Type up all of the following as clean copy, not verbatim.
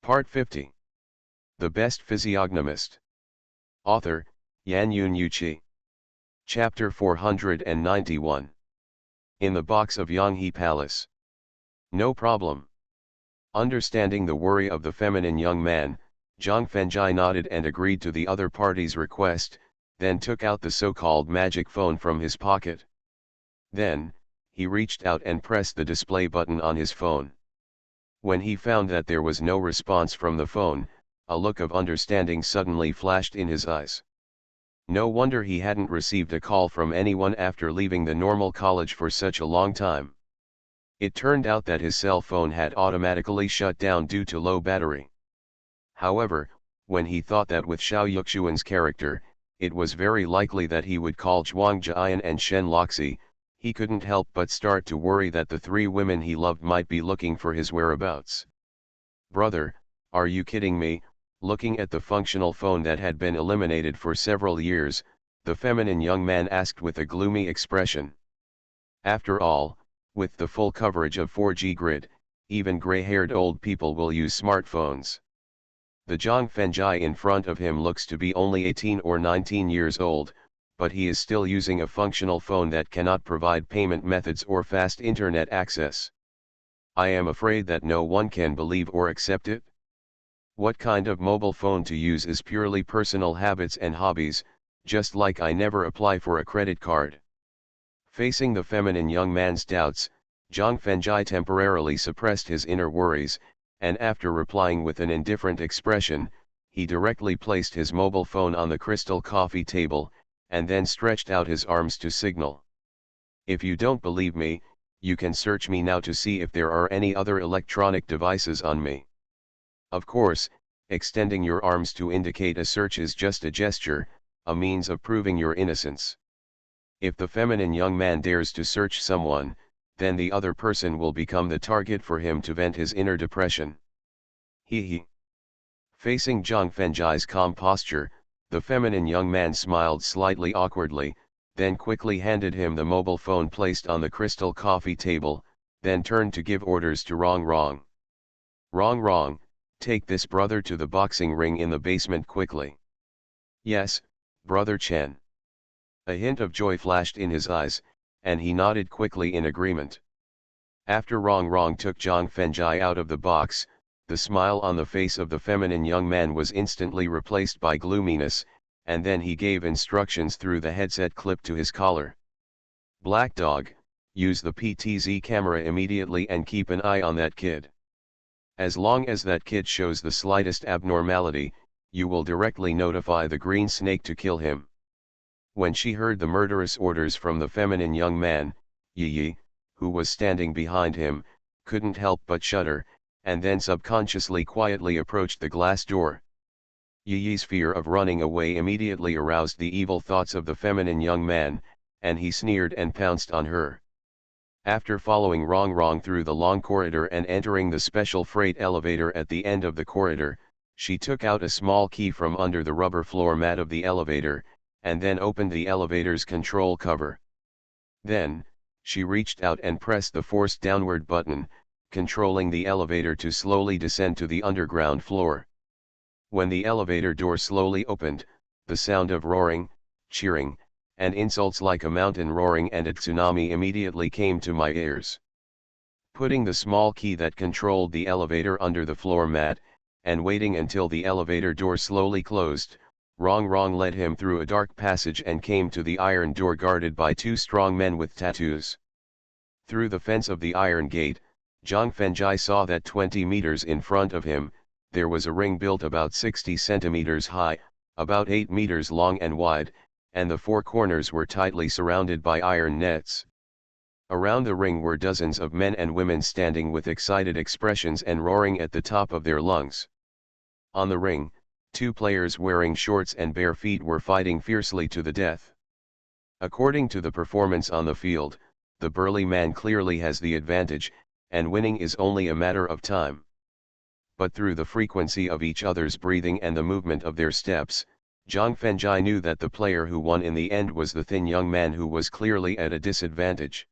Part 50. The Best Physiognomist. Author, Yan Yun Yuchi. Chapter 491. In the box of Yanghe Palace. No problem. Understanding the worry of the feminine young man, Zhang Fengjai nodded and agreed to the other party's request, then took out the so-called magic phone from his pocket. Then, he reached out and pressed the display button on his phone. When he found that there was no response from the phone, a look of understanding suddenly flashed in his eyes. No wonder he hadn't received a call from anyone after leaving the normal college for such a long time. It turned out that his cell phone had automatically shut down due to low battery. However, when he thought that with Xiao Yuxuan's character, it was very likely that he would call Zhuang Jian and Shen Loxi, he couldn't help but start to worry that the three women he loved might be looking for his whereabouts. "Brother, are you kidding me?" Looking at the functional phone that had been eliminated for several years, the feminine young man asked with a gloomy expression. After all, with the full coverage of 4G grid, even gray-haired old people will use smartphones. The Zhang Fengjai in front of him looks to be only 18 or 19 years old, but he is still using a functional phone that cannot provide payment methods or fast internet access. I am afraid that no one can believe or accept it. What kind of mobile phone to use is purely personal habits and hobbies, just like I never apply for a credit card. Facing the feminine young man's doubts, Zhang Fengjai temporarily suppressed his inner worries, and after replying with an indifferent expression, he directly placed his mobile phone on the crystal coffee table, and then stretched out his arms to signal. If you don't believe me, you can search me now to see if there are any other electronic devices on me. Of course, extending your arms to indicate a search is just a gesture, a means of proving your innocence. If the feminine young man dares to search someone, then the other person will become the target for him to vent his inner depression. He. Facing Zhang Fengjai's calm posture, the feminine young man smiled slightly awkwardly, then quickly handed him the mobile phone placed on the crystal coffee table, then turned to give orders to Rong Rong. "Rong Rong, take this brother to the boxing ring in the basement quickly." "Yes, Brother Chen." A hint of joy flashed in his eyes, and he nodded quickly in agreement. After Rong Rong took Zhang Fengjai out of the box, the smile on the face of the feminine young man was instantly replaced by gloominess, and then he gave instructions through the headset clip to his collar. "Black Dog, use the PTZ camera immediately and keep an eye on that kid. As long as that kid shows the slightest abnormality, you will directly notify the green snake to kill him." When she heard the murderous orders from the feminine young man, Yi, who was standing behind him, couldn't help but shudder, and then subconsciously quietly approached the glass door. Yi's fear of running away immediately aroused the evil thoughts of the feminine young man, and he sneered and pounced on her. After following Rong Rong through the long corridor and entering the special freight elevator at the end of the corridor, she took out a small key from under the rubber floor mat of the elevator, and then opened the elevator's control cover. Then, she reached out and pressed the forced downward button, controlling the elevator to slowly descend to the underground floor. When the elevator door slowly opened, the sound of roaring, cheering, and insults like a mountain roaring and a tsunami immediately came to my ears. Putting the small key that controlled the elevator under the floor mat, and waiting until the elevator door slowly closed, Rong Rong led him through a dark passage and came to the iron door guarded by two strong men with tattoos. Through the fence of the iron gate, Zhang Fengjai saw that 20 meters in front of him, there was a ring built about 60 centimeters high, about 8 meters long and wide, and the four corners were tightly surrounded by iron nets. Around the ring were dozens of men and women standing with excited expressions and roaring at the top of their lungs. On the ring, two players wearing shorts and bare feet were fighting fiercely to the death. According to the performance on the field, the burly man clearly has the advantage, and winning is only a matter of time. But through the frequency of each other's breathing and the movement of their steps, Zhang Fengjai knew that the player who won in the end was the thin young man who was clearly at a disadvantage.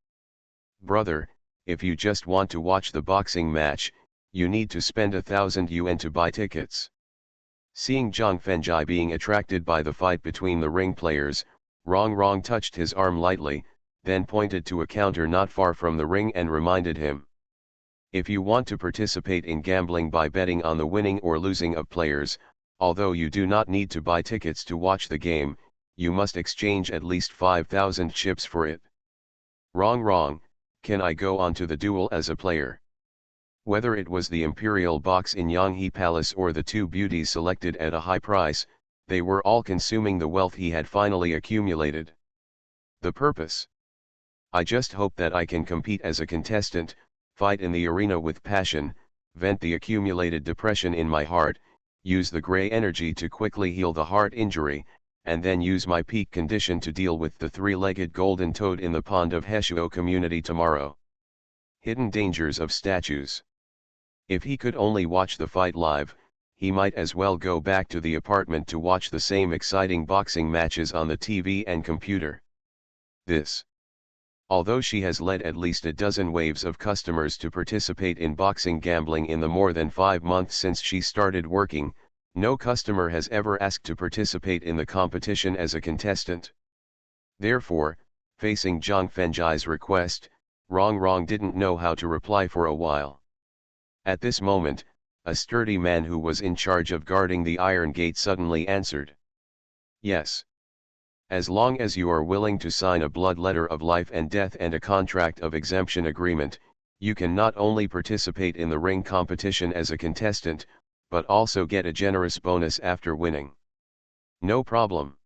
"Brother, if you just want to watch the boxing match, You need to spend 1,000 yuan to buy tickets. Seeing Zhang Fengjai being attracted by the fight between the ring players, Rong Rong touched his arm lightly, then pointed to a counter not far from the ring and reminded him. If you want to participate in gambling by betting on the winning or losing of players, although you do not need to buy tickets to watch the game, you must exchange at least 5,000 chips for it. Wrong, can I go on to the duel as a player? Whether it was the imperial box in Yanghe Palace or the two beauties selected at a high price, they were all consuming the wealth he had finally accumulated. The purpose? I just hope that I can compete as a contestant, fight in the arena with passion, vent the accumulated depression in my heart, use the gray energy to quickly heal the heart injury, and then use my peak condition to deal with the three-legged golden toad in the pond of Heshuo community tomorrow. Hidden dangers of statues. If he could only watch the fight live, he might as well go back to the apartment to watch the same exciting boxing matches on the TV and computer. Although she has led at least a dozen waves of customers to participate in boxing gambling in the more than 5 months since she started working, no customer has ever asked to participate in the competition as a contestant. Therefore, facing Zhang Fengjai's request, Rong didn't know how to reply for a while. At this moment, a sturdy man who was in charge of guarding the iron gate suddenly answered. Yes. As long as you are willing to sign a blood letter of life and death and a contract of exemption agreement, you can not only participate in the ring competition as a contestant, but also get a generous bonus after winning. No problem.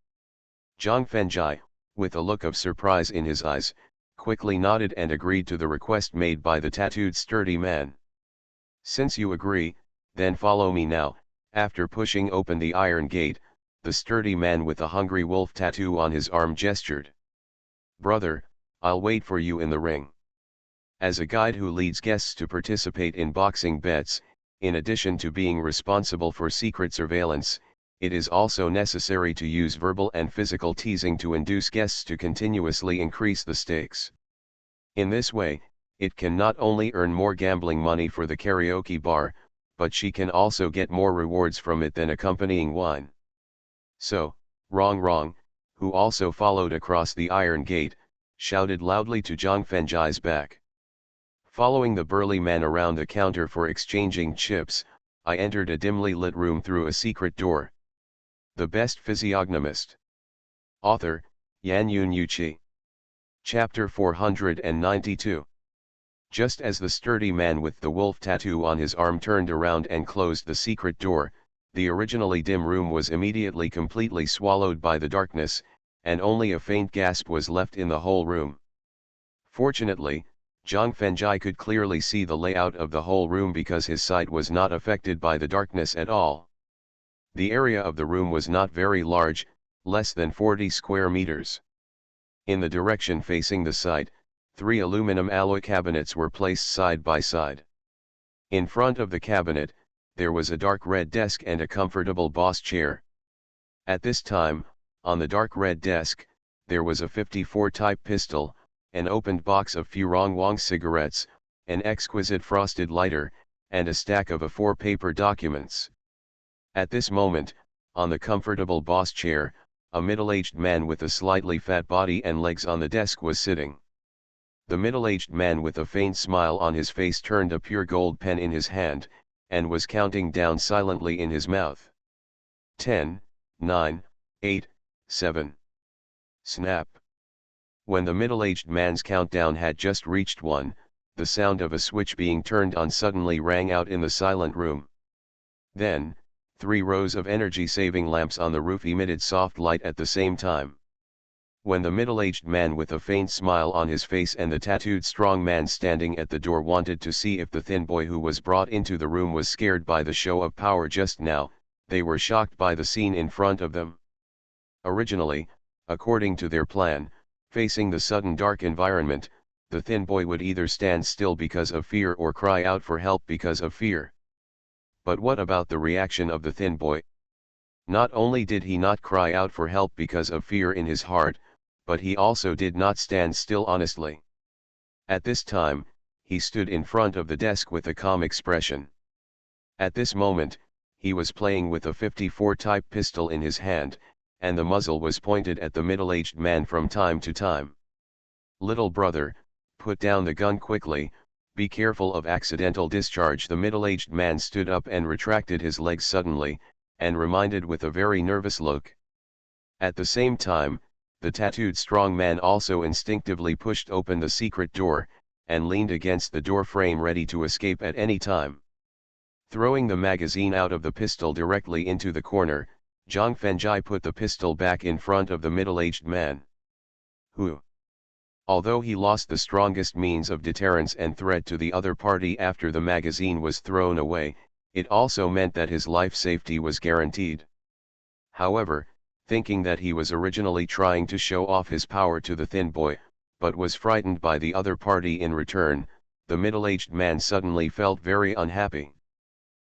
Zhang Fengjai, with a look of surprise in his eyes, quickly nodded and agreed to the request made by the tattooed sturdy man. Since you agree, then follow me now. After pushing open the iron gate, the sturdy man with a hungry wolf tattoo on his arm gestured. Brother, I'll wait for you in the ring. As a guide who leads guests to participate in boxing bets, in addition to being responsible for secret surveillance, it is also necessary to use verbal and physical teasing to induce guests to continuously increase the stakes. In this way, it can not only earn more gambling money for the karaoke bar, but she can also get more rewards from it than accompanying wine. So, Rong, who also followed across the iron gate, shouted loudly to Zhang Fengjai's back. Following the burly man around the counter for exchanging chips, I entered a dimly lit room through a secret door. The Best Physiognomist. Author, Yan Yun Yuqi. Chapter 492. Just as the sturdy man with the wolf tattoo on his arm turned around and closed the secret door, the originally dim room was immediately completely swallowed by the darkness, and only a faint gasp was left in the whole room. Fortunately, Zhang Fengjai could clearly see the layout of the whole room because his sight was not affected by the darkness at all. The area of the room was not very large, less than 40 square meters. In the direction facing the site, 3 aluminum alloy cabinets were placed side by side. In front of the cabinet, there was a dark red desk and a comfortable boss chair. At this time, on the dark red desk, there was a 54 type pistol, an opened box of Furong Wang cigarettes, an exquisite frosted lighter, and a stack of A4 paper documents. At this moment, on the comfortable boss chair, a middle-aged man with a slightly fat body and legs on the desk was sitting. The middle-aged man with a faint smile on his face turned a pure gold pen in his hand, and was counting down silently in his mouth. 10, 9, 8, 7. Snap. When the middle-aged man's countdown had just reached 1, the sound of a switch being turned on suddenly rang out in the silent room. Then, 3 rows of energy-saving lamps on the roof emitted soft light at the same time. When the middle-aged man with a faint smile on his face and the tattooed strong man standing at the door wanted to see if the thin boy who was brought into the room was scared by the show of power just now, they were shocked by the scene in front of them. Originally, according to their plan, facing the sudden dark environment, the thin boy would either stand still because of fear or cry out for help because of fear. But what about the reaction of the thin boy? Not only did he not cry out for help because of fear in his heart, but he also did not stand still honestly. At this time, he stood in front of the desk with a calm expression. At this moment, he was playing with a 54 type pistol in his hand, and the muzzle was pointed at the middle-aged man from time to time. "Little brother, put down the gun quickly, be careful of accidental discharge." The middle-aged man stood up and retracted his legs suddenly, and reminded with a very nervous look. At the same time, the tattooed strong man also instinctively pushed open the secret door, and leaned against the door frame ready to escape at any time. Throwing the magazine out of the pistol directly into the corner, Zhang Fengjai put the pistol back in front of the middle-aged man. Who? Although he lost the strongest means of deterrence and threat to the other party after the magazine was thrown away, it also meant that his life safety was guaranteed. However, thinking that he was originally trying to show off his power to the thin boy, but was frightened by the other party in return, the middle-aged man suddenly felt very unhappy.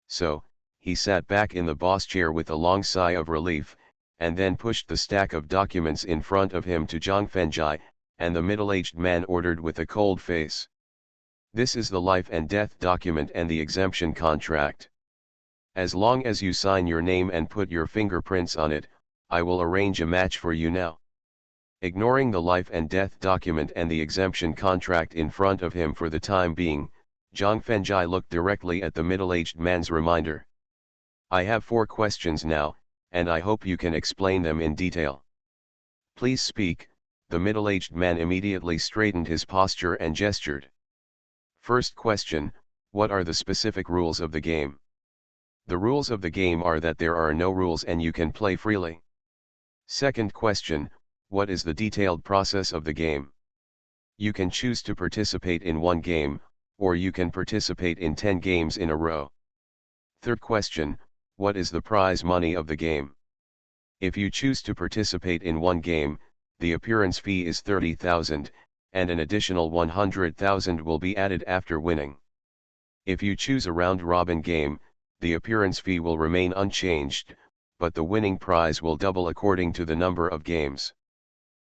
So, he sat back in the boss chair with a long sigh of relief, and then pushed the stack of documents in front of him to Zhang Fengjai, and the middle-aged man ordered with a cold face. "This is the life and death document and the exemption contract. As long as you sign your name and put your fingerprints on it, I will arrange a match for you now." Ignoring the life and death document and the exemption contract in front of him for the time being, Zhang Fengjai looked directly at the middle-aged man's reminder. "I have 4 questions now, and I hope you can explain them in detail." "Please speak." The middle-aged man immediately straightened his posture and gestured. "First question, what are the specific rules of the game?" "The rules of the game are that there are no rules and you can play freely." Second question, what is the detailed process of the game? "You can choose to participate in 1 game, or you can participate in 10 games in a row." Third question, what is the prize money of the game? "If you choose to participate in 1 game, the appearance fee is 30,000, and an additional 100,000 will be added after winning. If you choose a round-robin game, the appearance fee will remain unchanged, but the winning prize will double according to the number of games.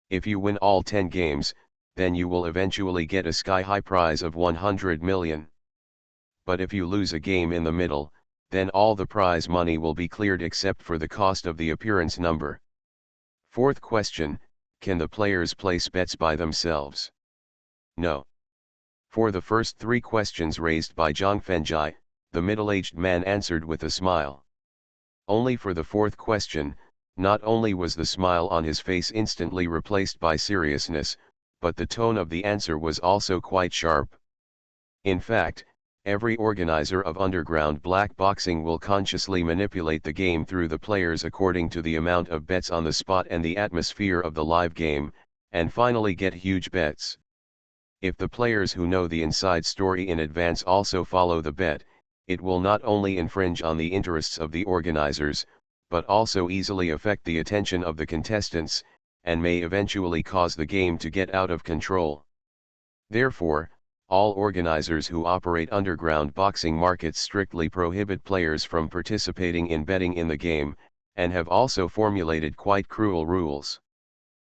If you win all 10 games, then you will eventually get a sky-high prize of 100 million. But if you lose a game in the middle, then all the prize money will be cleared except for the cost of the appearance number." Fourth question, can the players place bets by themselves? No. For the first 3 questions raised by Zhang Fengjai, the middle-aged man answered with a smile. Only for the 4th question, not only was the smile on his face instantly replaced by seriousness, but the tone of the answer was also quite sharp. In fact, every organizer of underground black boxing will consciously manipulate the game through the players according to the amount of bets on the spot and the atmosphere of the live game, and finally get huge bets. If the players who know the inside story in advance also follow the bet, it will not only infringe on the interests of the organizers, but also easily affect the attention of the contestants, and may eventually cause the game to get out of control. Therefore, all organizers who operate underground boxing markets strictly prohibit players from participating in betting in the game, and have also formulated quite cruel rules.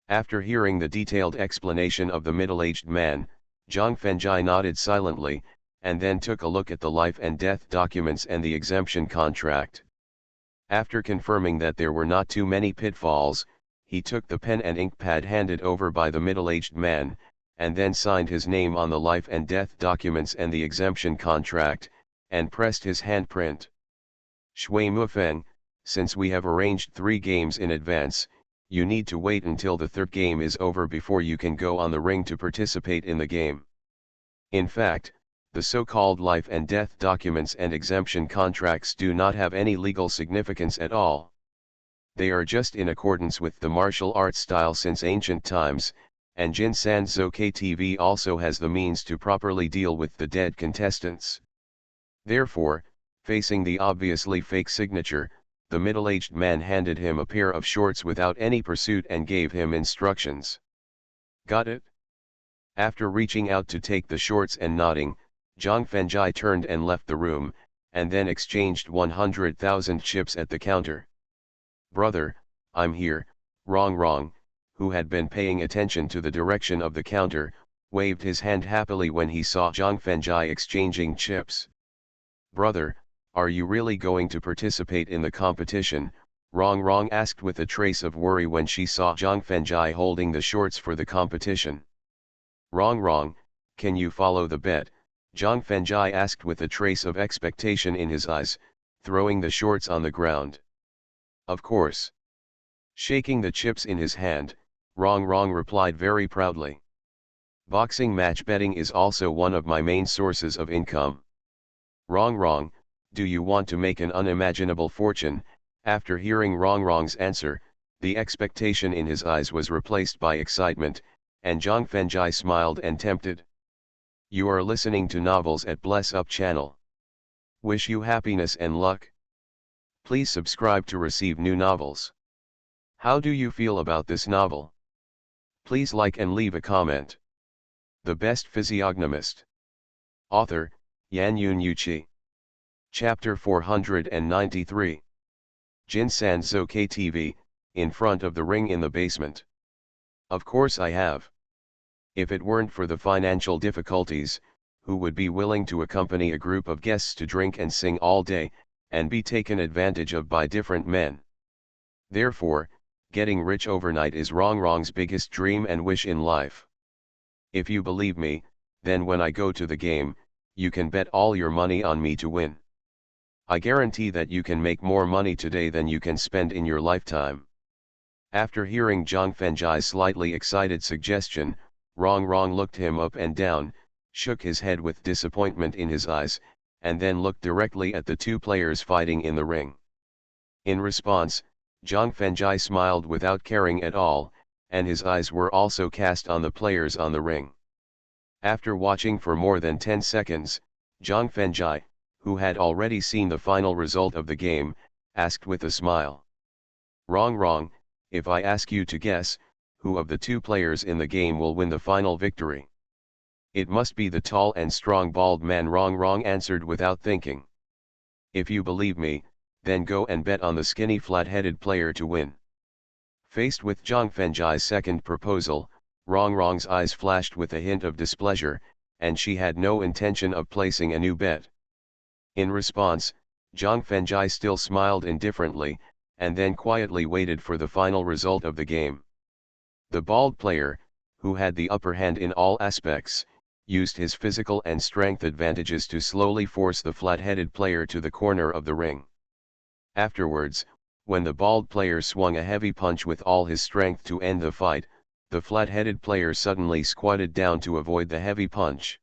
After hearing the detailed explanation of the middle-aged man, Zhang Fengjai nodded silently, and then took a look at the life and death documents and the exemption contract. After confirming that there were not too many pitfalls, he took the pen and ink pad handed over by the middle-aged man, and then signed his name on the life and death documents and the exemption contract, and pressed his handprint. "Shui Mufeng, since we have arranged 3 games in advance, you need to wait until the 3rd game is over before you can go on the ring to participate in the game. In fact, the so-called life and death documents and exemption contracts do not have any legal significance at all. They are just in accordance with the martial arts style since ancient times, and Jin San Zhou KTV also has the means to properly deal with the dead contestants." Therefore, facing the obviously fake signature, the middle-aged man handed him a pair of shorts without any pursuit and gave him instructions. "Got it?" After reaching out to take the shorts and nodding, Zhang Fengjai turned and left the room, and then exchanged 100,000 chips at the counter. "Brother, I'm here." Wrong, who had been paying attention to the direction of the counter, waved his hand happily when he saw Zhang Fengjai exchanging chips. "Brother, Are you really going to participate in the competition? Rong Rong asked with a trace of worry when she saw Zhang Fengjai holding the shorts for the competition. Rong Rong, can you follow the bet? Zhang Fengjai asked with a trace of expectation in his eyes, throwing the shorts on the ground. Of course. Shaking the chips in his hand, Rong Rong replied very proudly. Boxing match betting is also one of my main sources of income. Rong Rong, do you want to make an unimaginable fortune? After hearing Rong Rong's answer, the expectation in his eyes was replaced by excitement, and Zhang Fengjai smiled and tempted. You are listening to Novels at Bless Up channel. Wish you happiness and luck. Please subscribe to receive new novels. How do you feel about this novel? Please like and leave a comment. The Best Physiognomist. Author, Yan Yun Yuqi. Chapter 493. Jin San Zhou KTV, in front of the ring in the basement. Of course I have. If it weren't for the financial difficulties, who would be willing to accompany a group of guests to drink and sing all day, and be taken advantage of by different men? Therefore, getting rich overnight is Rong Rong's biggest dream and wish in life. If you believe me, then when I go to the game, you can bet all your money on me to win. I guarantee that you can make more money today than you can spend in your lifetime. After hearing Zhang Fengjai's slightly excited suggestion, Rong Rong looked him up and down, shook his head with disappointment in his eyes, and then looked directly at the two players fighting in the ring. In response, Zhang Fengjai smiled without caring at all, and his eyes were also cast on the players on the ring. After watching for more than 10 seconds, Zhang Fengjai, who had already seen the final result of the game, asked with a smile. Rong Rong, if I ask you to guess, who of the two players in the game will win the final victory? It must be the tall and strong bald man, Rong Rong answered without thinking. If you believe me, then go and bet on the skinny flat-headed player to win. Faced with Zhang Fengjai's second proposal, Rong Rong's eyes flashed with a hint of displeasure, and she had no intention of placing a new bet. In response, Zhang Fengjai still smiled indifferently, and then quietly waited for the final result of the game. The bald player, who had the upper hand in all aspects, used his physical and strength advantages to slowly force the flat-headed player to the corner of the ring. Afterwards, when the bald player swung a heavy punch with all his strength to end the fight, the flat-headed player suddenly squatted down to avoid the heavy punch.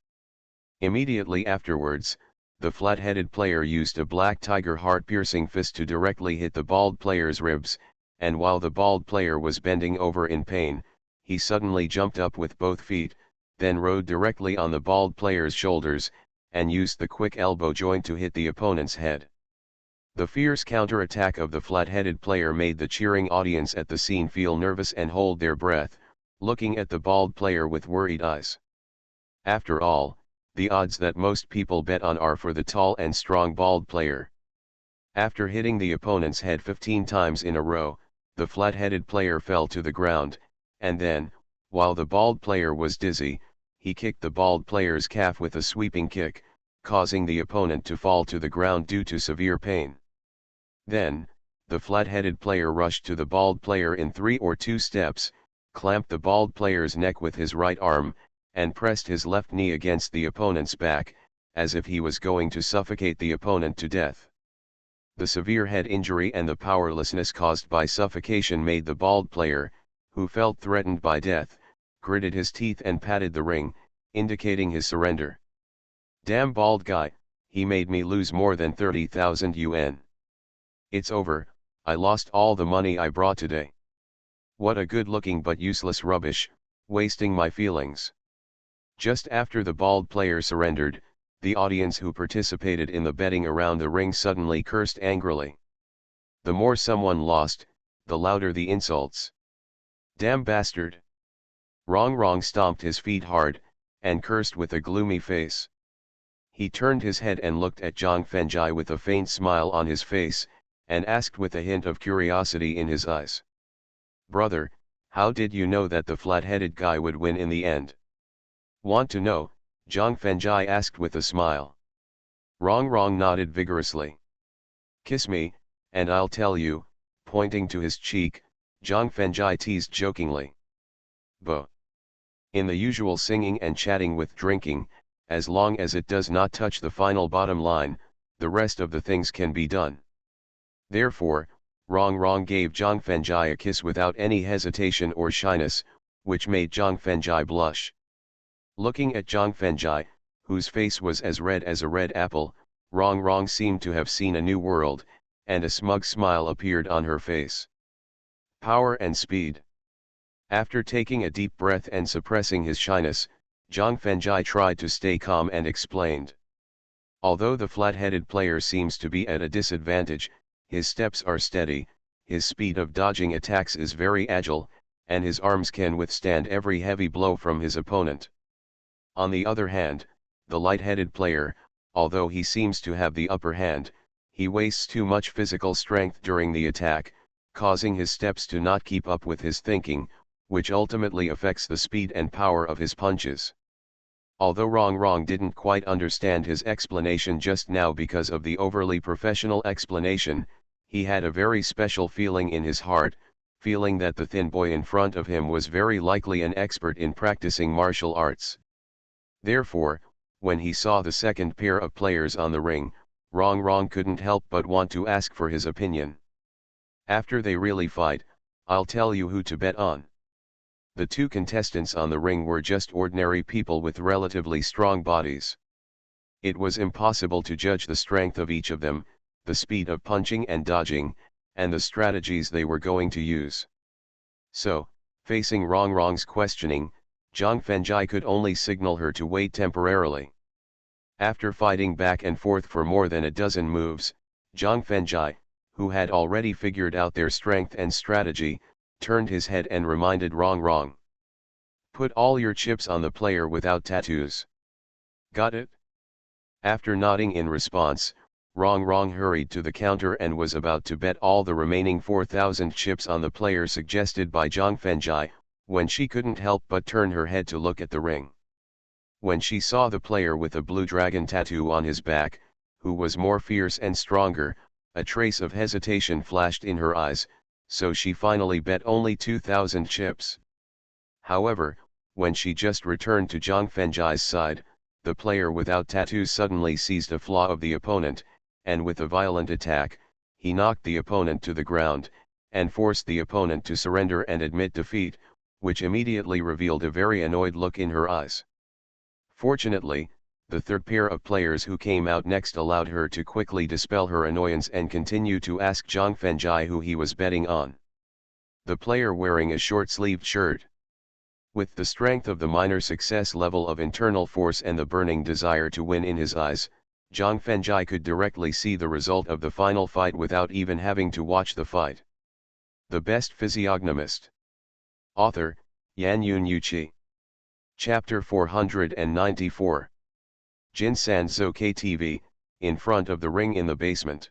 Immediately afterwards, the flat-headed player used a black tiger heart-piercing fist to directly hit the bald player's ribs, and while the bald player was bending over in pain, he suddenly jumped up with both feet, then rode directly on the bald player's shoulders, and used the quick elbow joint to hit the opponent's head. The fierce counter-attack of the flat-headed player made the cheering audience at the scene feel nervous and hold their breath, looking at the bald player with worried eyes. After all, the odds that most people bet on are for the tall and strong bald player. After hitting the opponent's head 15 times in a row, the flat-headed player fell to the ground, and then, while the bald player was dizzy, he kicked the bald player's calf with a sweeping kick, causing the opponent to fall to the ground due to severe pain. Then, the flat-headed player rushed to the bald player in 3 or 2 steps, clamped the bald player's neck with his right arm, and pressed his left knee against the opponent's back, as if he was going to suffocate the opponent to death. The severe head injury and the powerlessness caused by suffocation made the bald player, who felt threatened by death, gritted his teeth and patted the ring, indicating his surrender. Damn bald guy, he made me lose more than 30,000 yuan. It's over, I lost all the money I brought today. What a good-looking but useless rubbish, wasting my feelings. Just after the bald player surrendered, the audience who participated in the betting around the ring suddenly cursed angrily. The more someone lost, the louder the insults. Damn bastard! Rong Rong stomped his feet hard, and cursed with a gloomy face. He turned his head and looked at Zhang Fengjai with a faint smile on his face, and asked with a hint of curiosity in his eyes. Brother, how did you know that the flat-headed guy would win in the end? Want to know? Zhang Fengjai asked with a smile. Rong Rong nodded vigorously. Kiss me, and I'll tell you, pointing to his cheek, Zhang Fengjai teased jokingly. Bo. In the usual singing and chatting with drinking, as long as it does not touch the final bottom line, the rest of the things can be done. Therefore, Rong Rong gave Zhang Fengjai a kiss without any hesitation or shyness, which made Zhang Fengjai blush. Looking at Zhang Fengjai, whose face was as red as a red apple, Rong Rong seemed to have seen a new world, and a smug smile appeared on her face. Power and speed. After taking a deep breath and suppressing his shyness, Zhang Fengjai tried to stay calm and explained. Although the flat-headed player seems to be at a disadvantage, his steps are steady, his speed of dodging attacks is very agile, and his arms can withstand every heavy blow from his opponent. On the other hand, the light-headed player, although he seems to have the upper hand, he wastes too much physical strength during the attack, causing his steps to not keep up with his thinking, which ultimately affects the speed and power of his punches. Although Rong Rong didn't quite understand his explanation just now because of the overly professional explanation, he had a very special feeling in his heart, feeling that the thin boy in front of him was very likely an expert in practicing martial arts. Therefore, when he saw the second pair of players on the ring, Rong Rong couldn't help but want to ask for his opinion. After they really fight, I'll tell you who to bet on. The two contestants on the ring were just ordinary people with relatively strong bodies. It was impossible to judge the strength of each of them, the speed of punching and dodging, and the strategies they were going to use. So, facing Rong Rong's questioning, Zhang Fengjai could only signal her to wait temporarily. After fighting back and forth for more than a dozen moves, Zhang Fengjai, who had already figured out their strength and strategy, turned his head and reminded Rong Rong. Put all your chips on the player without tattoos. Got it? After nodding in response, Rong Rong hurried to the counter and was about to bet all the remaining 4,000 chips on the player suggested by Zhang Fengjai, when she couldn't help but turn her head to look at the ring. When she saw the player with a blue dragon tattoo on his back, who was more fierce and stronger, a trace of hesitation flashed in her eyes, so she finally bet only 2,000 chips. However, when she just returned to Zhang Fengjai's side, the player without tattoos suddenly seized a flaw of the opponent, and with a violent attack, he knocked the opponent to the ground, and forced the opponent to surrender and admit defeat, which immediately revealed a very annoyed look in her eyes. Fortunately, the third pair of players who came out next allowed her to quickly dispel her annoyance and continue to ask Zhang Fengjai who he was betting on. The player wearing a short-sleeved shirt. With the strength of the minor success level of internal force and the burning desire to win in his eyes, Zhang Fengjai could directly see the result of the final fight without even having to watch the fight. The Best Physiognomist. Author, Yan Yun Yuqi. Chapter 494. Jin San Zhou KTV, in front of the ring in the basement.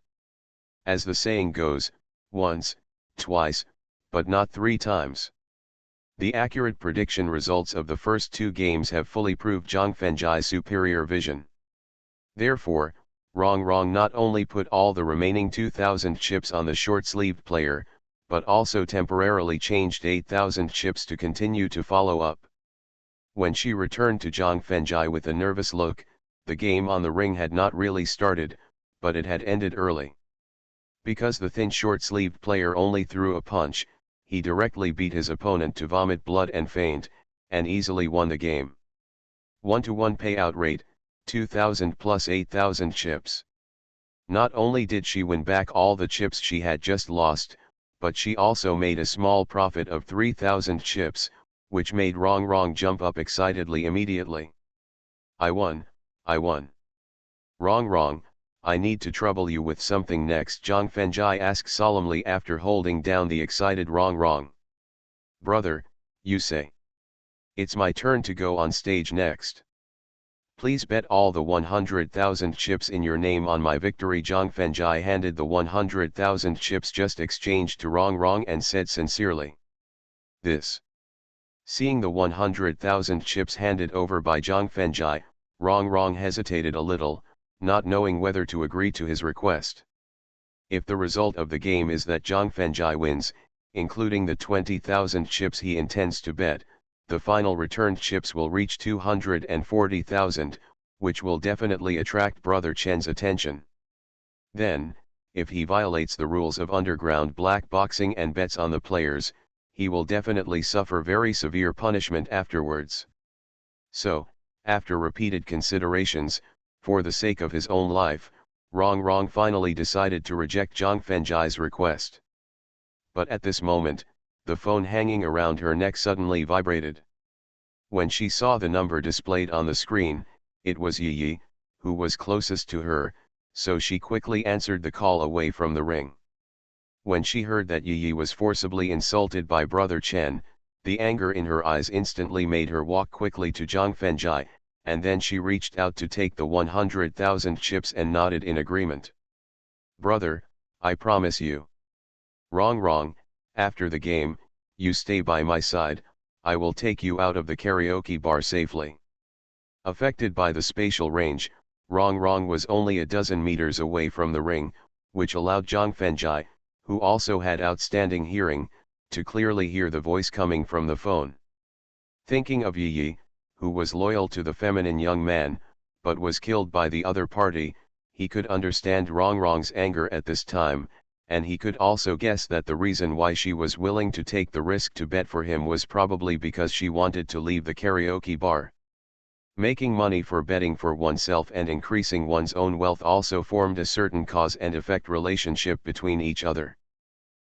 As the saying goes, once, twice, but not 3 times. The accurate prediction results of the first 2 games have fully proved Zhang Fengjai's superior vision. Therefore, Rong Rong not only put all the remaining 2,000 chips on the short-sleeved player, but also temporarily changed 8,000 chips to continue to follow up. When she returned to Zhang Fengjai with a nervous look, the game on the ring had not really started, but it had ended early. Because the thin short-sleeved player only threw a punch, he directly beat his opponent to vomit blood and faint, and easily won the game. 1-to-1 payout rate, 2,000 plus 8,000 chips. Not only did she win back all the chips she had just lost, but she also made a small profit of 3,000 chips, which made Rong Rong jump up excitedly immediately. I won, I won. Rong Rong, I need to trouble you with something next, Zhang Fengjai asked solemnly after holding down the excited Rong Rong. Brother, you say. It's my turn to go on stage next. Please bet all the 100,000 chips in your name on my victory. Zhang Fengjai handed the 100,000 chips just exchanged to Rong Rong and said sincerely. This. Seeing the 100,000 chips handed over by Zhang Fengjai, Rong Rong hesitated a little, not knowing whether to agree to his request. If the result of the game is that Zhang Fengjai wins, including the 20,000 chips he intends to bet, the final returned chips will reach 240,000, which will definitely attract Brother Chen's attention. Then, if he violates the rules of underground black boxing and bets on the players, he will definitely suffer very severe punishment afterwards. So, after repeated considerations, for the sake of his own life, Rong finally decided to reject Zhang Fengjai's request. But at this moment, the phone hanging around her neck suddenly vibrated. When she saw the number displayed on the screen, it was Yi, who was closest to her, so she quickly answered the call away from the ring. When she heard that Yi was forcibly insulted by Brother Chen, the anger in her eyes instantly made her walk quickly to Zhang Fengjai, and then she reached out to take the 100,000 chips and nodded in agreement. "Brother, I promise you. Wrong, after the game, you stay by my side, I will take you out of the karaoke bar safely." Affected by the spatial range, Wrong was only a dozen meters away from the ring, which allowed Zhang Fengjai, who also had outstanding hearing, to clearly hear the voice coming from the phone. Thinking of Yi, who was loyal to the feminine young man, but was killed by the other party, he could understand Wrong's anger at this time, and he could also guess that the reason why she was willing to take the risk to bet for him was probably because she wanted to leave the karaoke bar. Making money for betting for oneself and increasing one's own wealth also formed a certain cause and effect relationship between each other.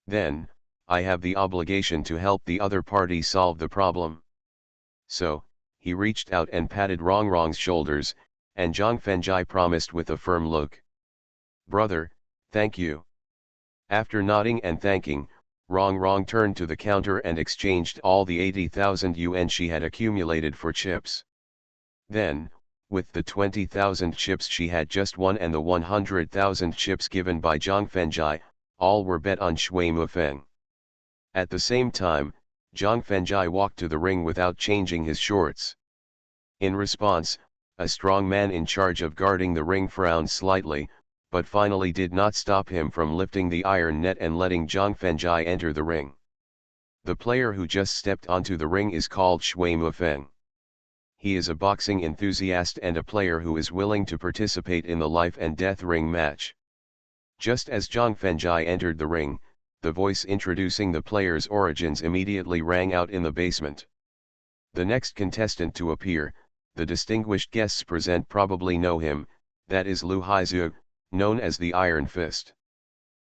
Then, I have the obligation to help the other party solve the problem. So, he reached out and patted Wrong's shoulders, and Zhang Fengjai promised with a firm look. "Brother, thank you." After nodding and thanking, Wrong turned to the counter and exchanged all the 80,000 yuan she had accumulated for chips. Then, with the 20,000 chips she had just won and the 100,000 chips given by Zhang Fengjai, all were bet on Shui Mufeng. At the same time, Zhang Fengjai walked to the ring without changing his shorts. In response, a strong man in charge of guarding the ring frowned slightly, but finally did not stop him from lifting the iron net and letting Zhang Fengjai enter the ring. The player who just stepped onto the ring is called Shui Mufeng. He is a boxing enthusiast and a player who is willing to participate in the life and death ring match. Just as Zhang Fengjai entered the ring, the voice introducing the player's origins immediately rang out in the basement. The next contestant to appear, the distinguished guests present probably know him, that is Lu Haizhu, known as the Iron Fist.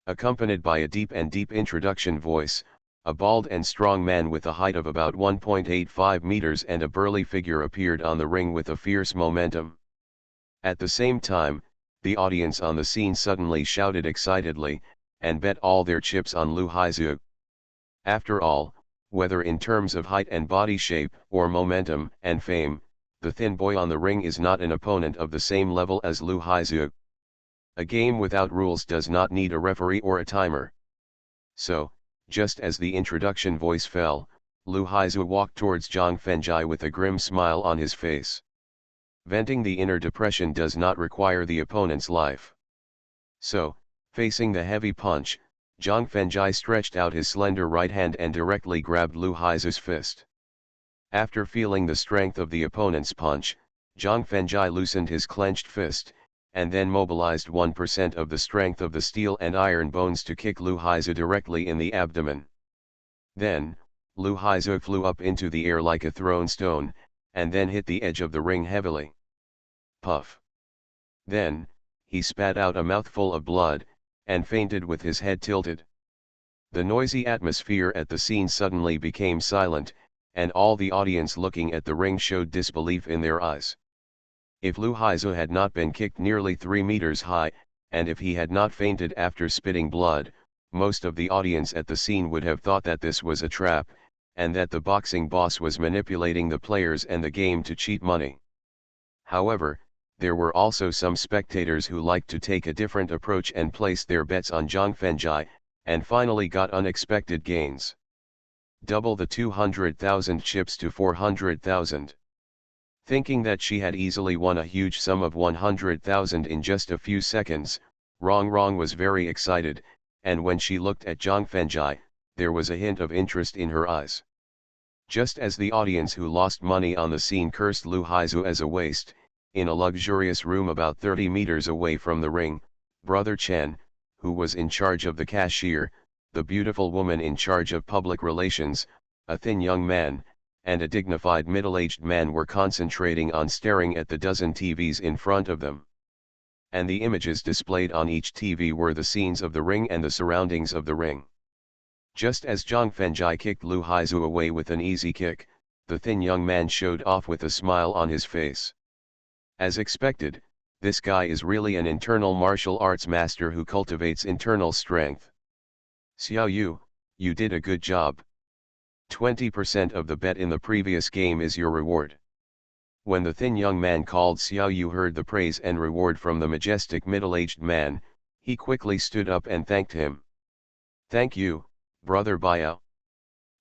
Accompanied by a deep introduction voice, a bald and strong man with a height of about 1.85 meters and a burly figure appeared on the ring with a fierce momentum. At the same time, the audience on the scene suddenly shouted excitedly, and bet all their chips on Lu Haizhu. After all, whether in terms of height and body shape, or momentum and fame, the thin boy on the ring is not an opponent of the same level as Lu Haizhu. A game without rules does not need a referee or a timer. So, just as the introduction voice fell, Lu Haizhu walked towards Zhang Fengjai with a grim smile on his face. Venting the inner depression does not require the opponent's life. So, facing the heavy punch, Zhang Fengjai stretched out his slender right hand and directly grabbed Lu Haizhu's fist. After feeling the strength of the opponent's punch, Zhang Fengjai loosened his clenched fist, and then mobilized 1% of the strength of the steel and iron bones to kick Lu Haizhu directly in the abdomen. Then, Lu Haizhu flew up into the air like a thrown stone, and then hit the edge of the ring heavily. Puff. Then, he spat out a mouthful of blood, and fainted with his head tilted. The noisy atmosphere at the scene suddenly became silent, and all the audience looking at the ring showed disbelief in their eyes. If Lu Haizhu had not been kicked nearly 3 meters high, and if he had not fainted after spitting blood, most of the audience at the scene would have thought that this was a trap, and that the boxing boss was manipulating the players and the game to cheat money. However, there were also some spectators who liked to take a different approach and place their bets on Zhang Fengjai, and finally got unexpected gains. Double the 200,000 chips to 400,000. Thinking that she had easily won a huge sum of 100,000 in just a few seconds, Rong was very excited, and when she looked at Zhang Fenjai, there was a hint of interest in her eyes. Just as the audience who lost money on the scene cursed Lu Haizu as a waste, in a luxurious room about 30 meters away from the ring, Brother Chen, who was in charge of the cashier, the beautiful woman in charge of public relations, a thin young man, and a dignified middle-aged man were concentrating on staring at the dozen TVs in front of them. And the images displayed on each TV were the scenes of the ring and the surroundings of the ring. Just as Zhang Fenjai kicked Lu Haizu away with an easy kick, the thin young man showed off with a smile on his face. As expected, this guy is really an internal martial arts master who cultivates internal strength. Xiao Yu, you did a good job. 20% of the bet in the previous game is your reward. When the thin young man called Xiao Yu heard the praise and reward from the majestic middle-aged man, he quickly stood up and thanked him. Thank you, Brother Biao.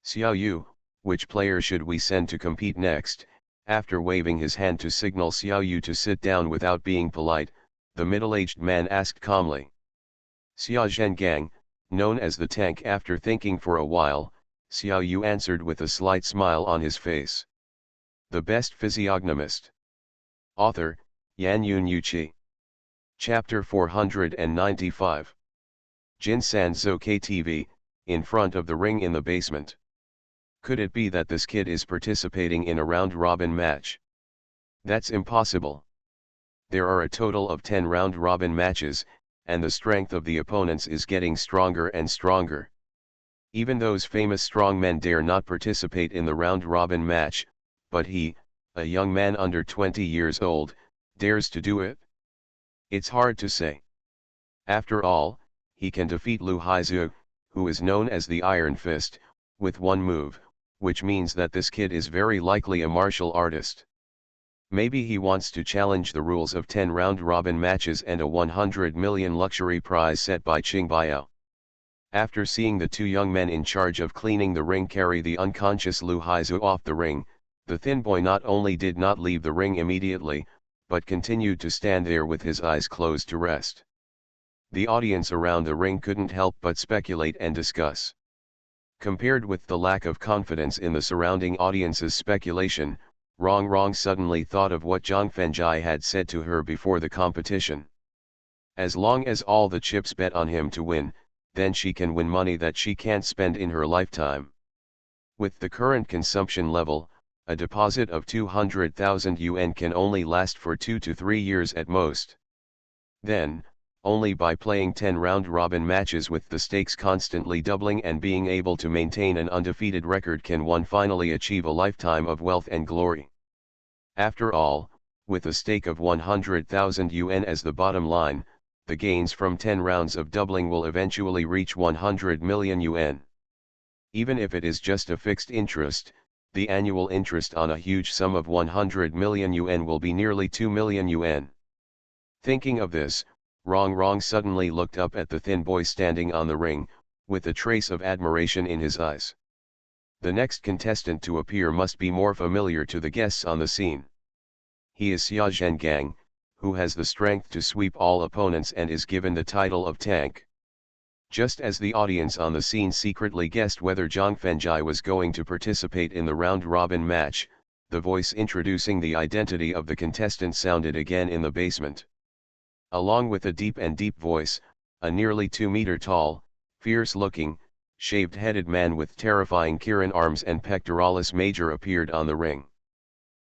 Xiao Yu, which player should we send to compete next? After waving his hand to signal Xiao Yu to sit down without being polite, the middle-aged man asked calmly. Xia Zhengang, known as the tank. After thinking for a while, Xiao Yu answered with a slight smile on his face. The Best Physiognomist. Author, Yan Yun Yuqi. Chapter 495. Jin San Zhou KTV, in front of the ring in the basement. Could it be that this kid is participating in a round-robin match? That's impossible. There are a total of 10 round-robin matches, and the strength of the opponents is getting stronger and stronger. Even those famous strongmen dare not participate in the round-robin match, but he, a young man under 20 years old, dares to do it? It's hard to say. After all, he can defeat Lu Haizu, who is known as the Iron Fist, with one move, which means that this kid is very likely a martial artist. Maybe he wants to challenge the rules of 10 round-robin matches and a 100 million luxury prize set by Qing Biao. After seeing the two young men in charge of cleaning the ring carry the unconscious Lu Haizu off the ring, the thin boy not only did not leave the ring immediately, but continued to stand there with his eyes closed to rest. The audience around the ring couldn't help but speculate and discuss. Compared with the lack of confidence in the surrounding audience's speculation, Rong suddenly thought of what Zhang Fenjai had said to her before the competition. As long as all the chips bet on him to win, then she can win money that she can't spend in her lifetime. With the current consumption level, a deposit of 200,000 yuan can only last for 2 to 3 years at most. Then, only by playing 10 round-robin matches with the stakes constantly doubling and being able to maintain an undefeated record can one finally achieve a lifetime of wealth and glory. After all, with a stake of 100,000 yuan as the bottom line, the gains from 10 rounds of doubling will eventually reach 100 million yuan. Even if it is just a fixed interest, the annual interest on a huge sum of 100 million yuan will be nearly 2 million yuan. Thinking of this, Rong suddenly looked up at the thin boy standing on the ring, with a trace of admiration in his eyes. The next contestant to appear must be more familiar to the guests on the scene. He is Xia Zhengang, who has the strength to sweep all opponents and is given the title of tank. Just as the audience on the scene secretly guessed whether Zhang Fenjai was going to participate in the round-robin match, the voice introducing the identity of the contestant sounded again in the basement. Along with a deep voice, a nearly 2-meter tall, fierce-looking, shaved-headed man with terrifying Kirin arms and pectoralis major appeared on the ring.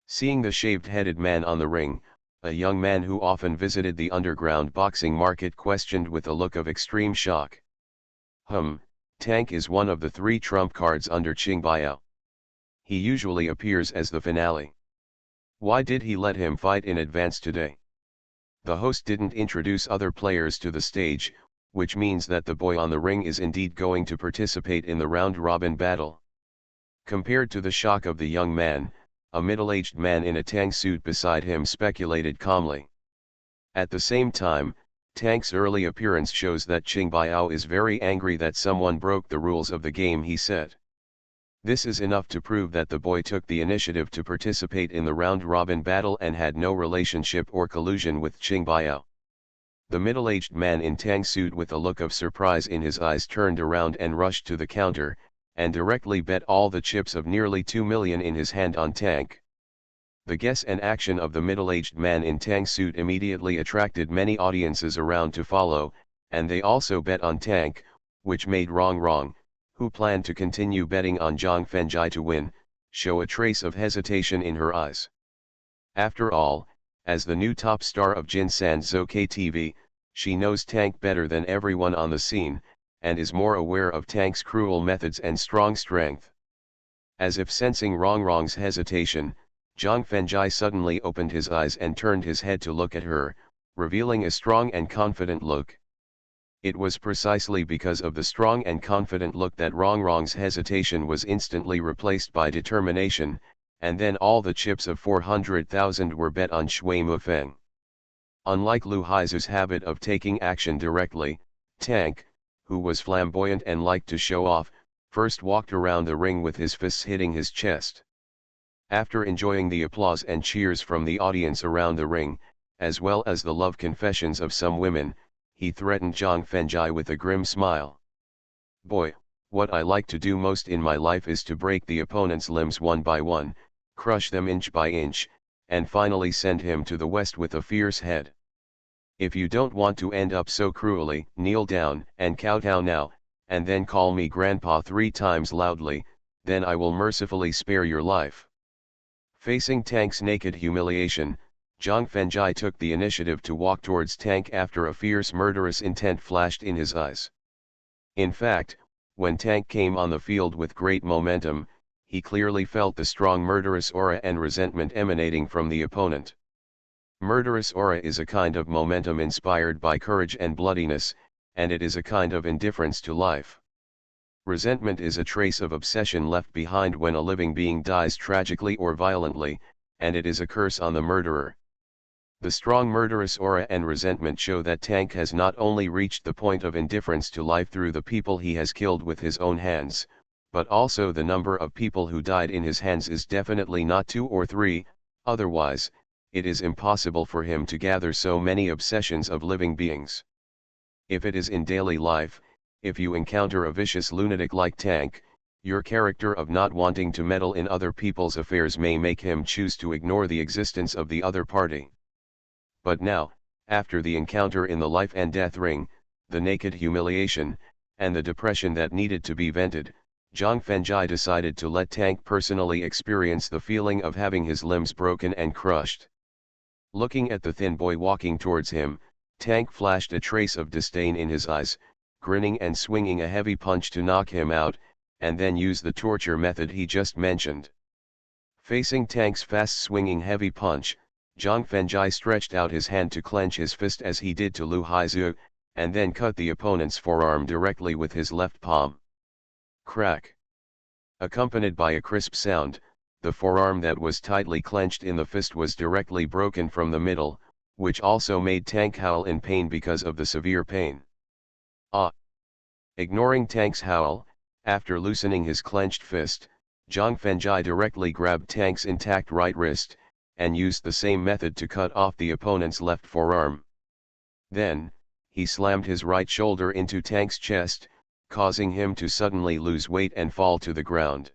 Seeing the shaved-headed man on the ring, a young man who often visited the underground boxing market questioned with a look of extreme shock. Tank is one of the 3 trump cards under Qing Biao. He usually appears as the finale. Why did he let him fight in advance today? The host didn't introduce other players to the stage, which means that the boy on the ring is indeed going to participate in the round-robin battle. Compared to the shock of the young man, a middle-aged man in a Tang suit beside him speculated calmly. At the same time, Tang's early appearance shows that Qing Biao is very angry that someone broke the rules of the game he set. This is enough to prove that the boy took the initiative to participate in the round-robin battle and had no relationship or collusion with Qing Biao. The middle-aged man in tang suit with a look of surprise in his eyes turned around and rushed to the counter, and directly bet all the chips of nearly 2 million in his hand on Tank. The guess and action of the middle-aged man in tang suit immediately attracted many audiences around to follow, and they also bet on Tank, which made Rong, who planned to continue betting on Zhang Fengjai to win, show a trace of hesitation in her eyes. After all, as the new top star of Jinsan Zhou KTV, she knows Tank better than everyone on the scene, and is more aware of Tank's cruel methods and strong strength. As if sensing Rong's hesitation, Zhang Fengjai suddenly opened his eyes and turned his head to look at her, revealing a strong and confident look. It was precisely because of the strong and confident look that Rong's hesitation was instantly replaced by determination, and then all the chips of 400,000 were bet on Shui Mufeng. Unlike Lu Haizu's habit of taking action directly, Tank, who was flamboyant and liked to show off, first walked around the ring with his fists hitting his chest. After enjoying the applause and cheers from the audience around the ring, as well as the love confessions of some women, he threatened Zhang Fengjai with a grim smile. "Boy, what I like to do most in my life is to break the opponent's limbs one by one, crush them inch by inch, and finally send him to the west with a fierce head. If you don't want to end up so cruelly, kneel down and kowtow now, and then call me grandpa 3 times loudly, then I will mercifully spare your life." Facing Tank's naked humiliation, Zhang Fengjai took the initiative to walk towards Tank after a fierce murderous intent flashed in his eyes. In fact, when Tank came on the field with great momentum, he clearly felt the strong murderous aura and resentment emanating from the opponent. Murderous aura is a kind of momentum inspired by courage and bloodiness, and it is a kind of indifference to life. Resentment is a trace of obsession left behind when a living being dies tragically or violently, and it is a curse on the murderer. The strong murderous aura and resentment show that Tank has not only reached the point of indifference to life through the people he has killed with his own hands, but also the number of people who died in his hands is definitely not 2 or 3, otherwise, it is impossible for him to gather so many obsessions of living beings. If it is in daily life, if you encounter a vicious lunatic like Tank, your character of not wanting to meddle in other people's affairs may make him choose to ignore the existence of the other party. But now, after the encounter in the life and death ring, the naked humiliation, and the depression that needed to be vented, Zhang Fengjai decided to let Tank personally experience the feeling of having his limbs broken and crushed. Looking at the thin boy walking towards him, Tank flashed a trace of disdain in his eyes, grinning and swinging a heavy punch to knock him out, and then used the torture method he just mentioned. Facing Tank's fast-swinging heavy punch, Zhang Fengjai stretched out his hand to clench his fist as he did to Lu Haizu, and then cut the opponent's forearm directly with his left palm. Crack! Accompanied by a crisp sound, the forearm that was tightly clenched in the fist was directly broken from the middle, which also made Tank howl in pain because of the severe pain. Ah! Ignoring Tank's howl, after loosening his clenched fist, Zhang Fengjai directly grabbed Tank's intact right wrist, and used the same method to cut off the opponent's left forearm. Then, he slammed his right shoulder into Tank's chest, causing him to suddenly lose weight and fall to the ground.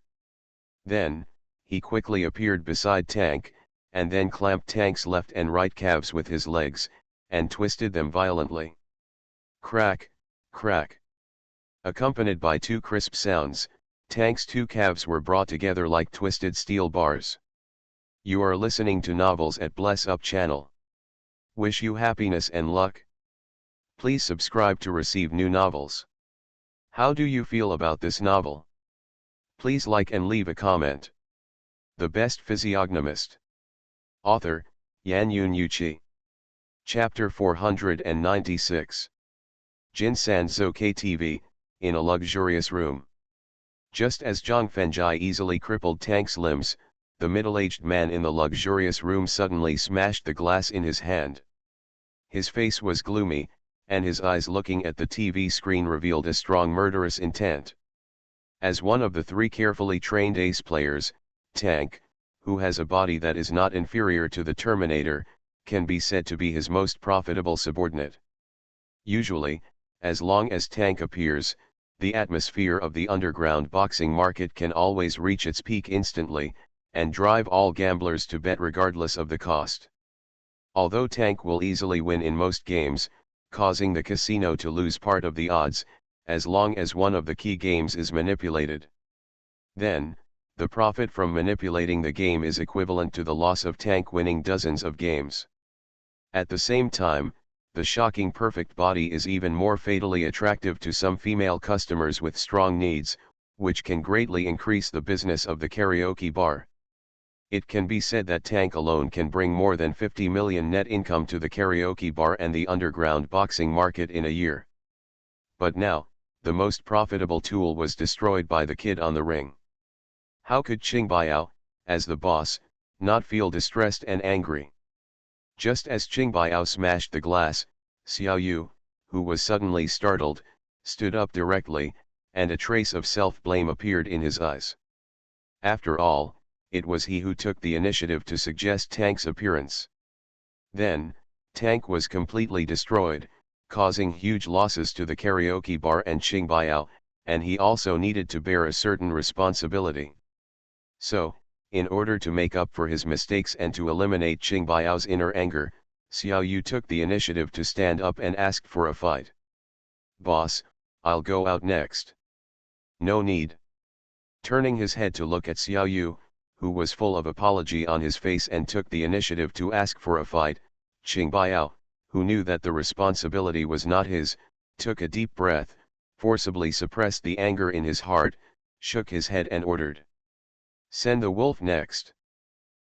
Then, he quickly appeared beside Tank, and then clamped Tank's left and right calves with his legs, and twisted them violently. Crack, crack. Accompanied by 2 crisp sounds, Tank's 2 calves were brought together like twisted steel bars. You are listening to Novels at Bless Up channel. Wish you happiness and luck. Please subscribe to receive new novels. How do you feel about this novel? Please like and leave a comment. The Best Physiognomist. Author, Yanyun Yuqi. Chapter 496. Jinsan Zhou KTV, in a luxurious room. Just as Zhang Fengjai easily crippled Tank's limbs, the middle-aged man in the luxurious room suddenly smashed the glass in his hand. His face was gloomy, and his eyes looking at the TV screen revealed a strong murderous intent. As one of the 3 carefully trained ace players, Tank, who has a body that is not inferior to the Terminator, can be said to be his most profitable subordinate. Usually, as long as Tank appears, the atmosphere of the underground boxing market can always reach its peak instantly, and drive all gamblers to bet regardless of the cost. Although Tank will easily win in most games, causing the casino to lose part of the odds, as long as one of the key games is manipulated. Then, the profit from manipulating the game is equivalent to the loss of Tank winning dozens of games. At the same time, the shocking perfect body is even more fatally attractive to some female customers with strong needs, which can greatly increase the business of the karaoke bar. It can be said that Tank alone can bring more than 50 million net income to the karaoke bar and the underground boxing market in a year. But now, the most profitable tool was destroyed by the kid on the ring. How could Qing Biao, as the boss, not feel distressed and angry? Just as Qing Biao smashed the glass, Xiao Yu, who was suddenly startled, stood up directly, and a trace of self-blame appeared in his eyes. After all, it was he who took the initiative to suggest Tank's appearance. Then, Tank was completely destroyed, causing huge losses to the karaoke bar and Qing Biao, and he also needed to bear a certain responsibility. So, in order to make up for his mistakes and to eliminate Qing Biao's inner anger, Xiao Yu took the initiative to stand up and ask for a fight. "Boss, I'll go out next." "No need." Turning his head to look at Xiao Yu, who was full of apology on his face and took the initiative to ask for a fight, Qing Biao, who knew that the responsibility was not his, took a deep breath, forcibly suppressed the anger in his heart, shook his head and ordered, "Send the wolf next."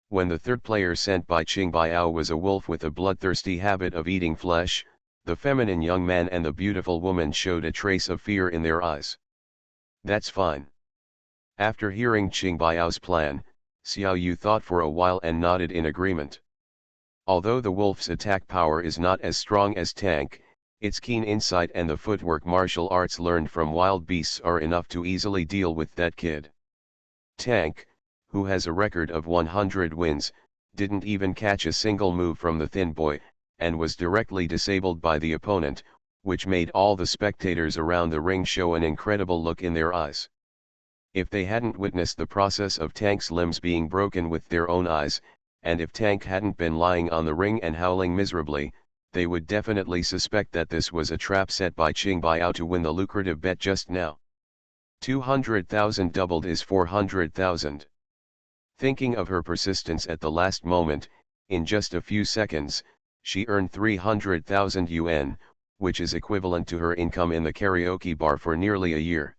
When the third player sent by Qing Biao was a wolf with a bloodthirsty habit of eating flesh, the feminine young man and the beautiful woman showed a trace of fear in their eyes. "That's fine." After hearing Qing Biao's plan, Xiao Yu thought for a while and nodded in agreement. Although the wolf's attack power is not as strong as Tank, its keen insight and the footwork martial arts learned from wild beasts are enough to easily deal with that kid. Tank, who has a record of 100 wins, didn't even catch a single move from the thin boy, and was directly disabled by the opponent, which made all the spectators around the ring show an incredible look in their eyes. If they hadn't witnessed the process of Tank's limbs being broken with their own eyes, and if Tank hadn't been lying on the ring and howling miserably, they would definitely suspect that this was a trap set by Qing Biao to win the lucrative bet just now. 200,000 doubled is 400,000. Thinking of her persistence at the last moment, in just a few seconds, she earned 300,000 yuan, which is equivalent to her income in the karaoke bar for nearly a year.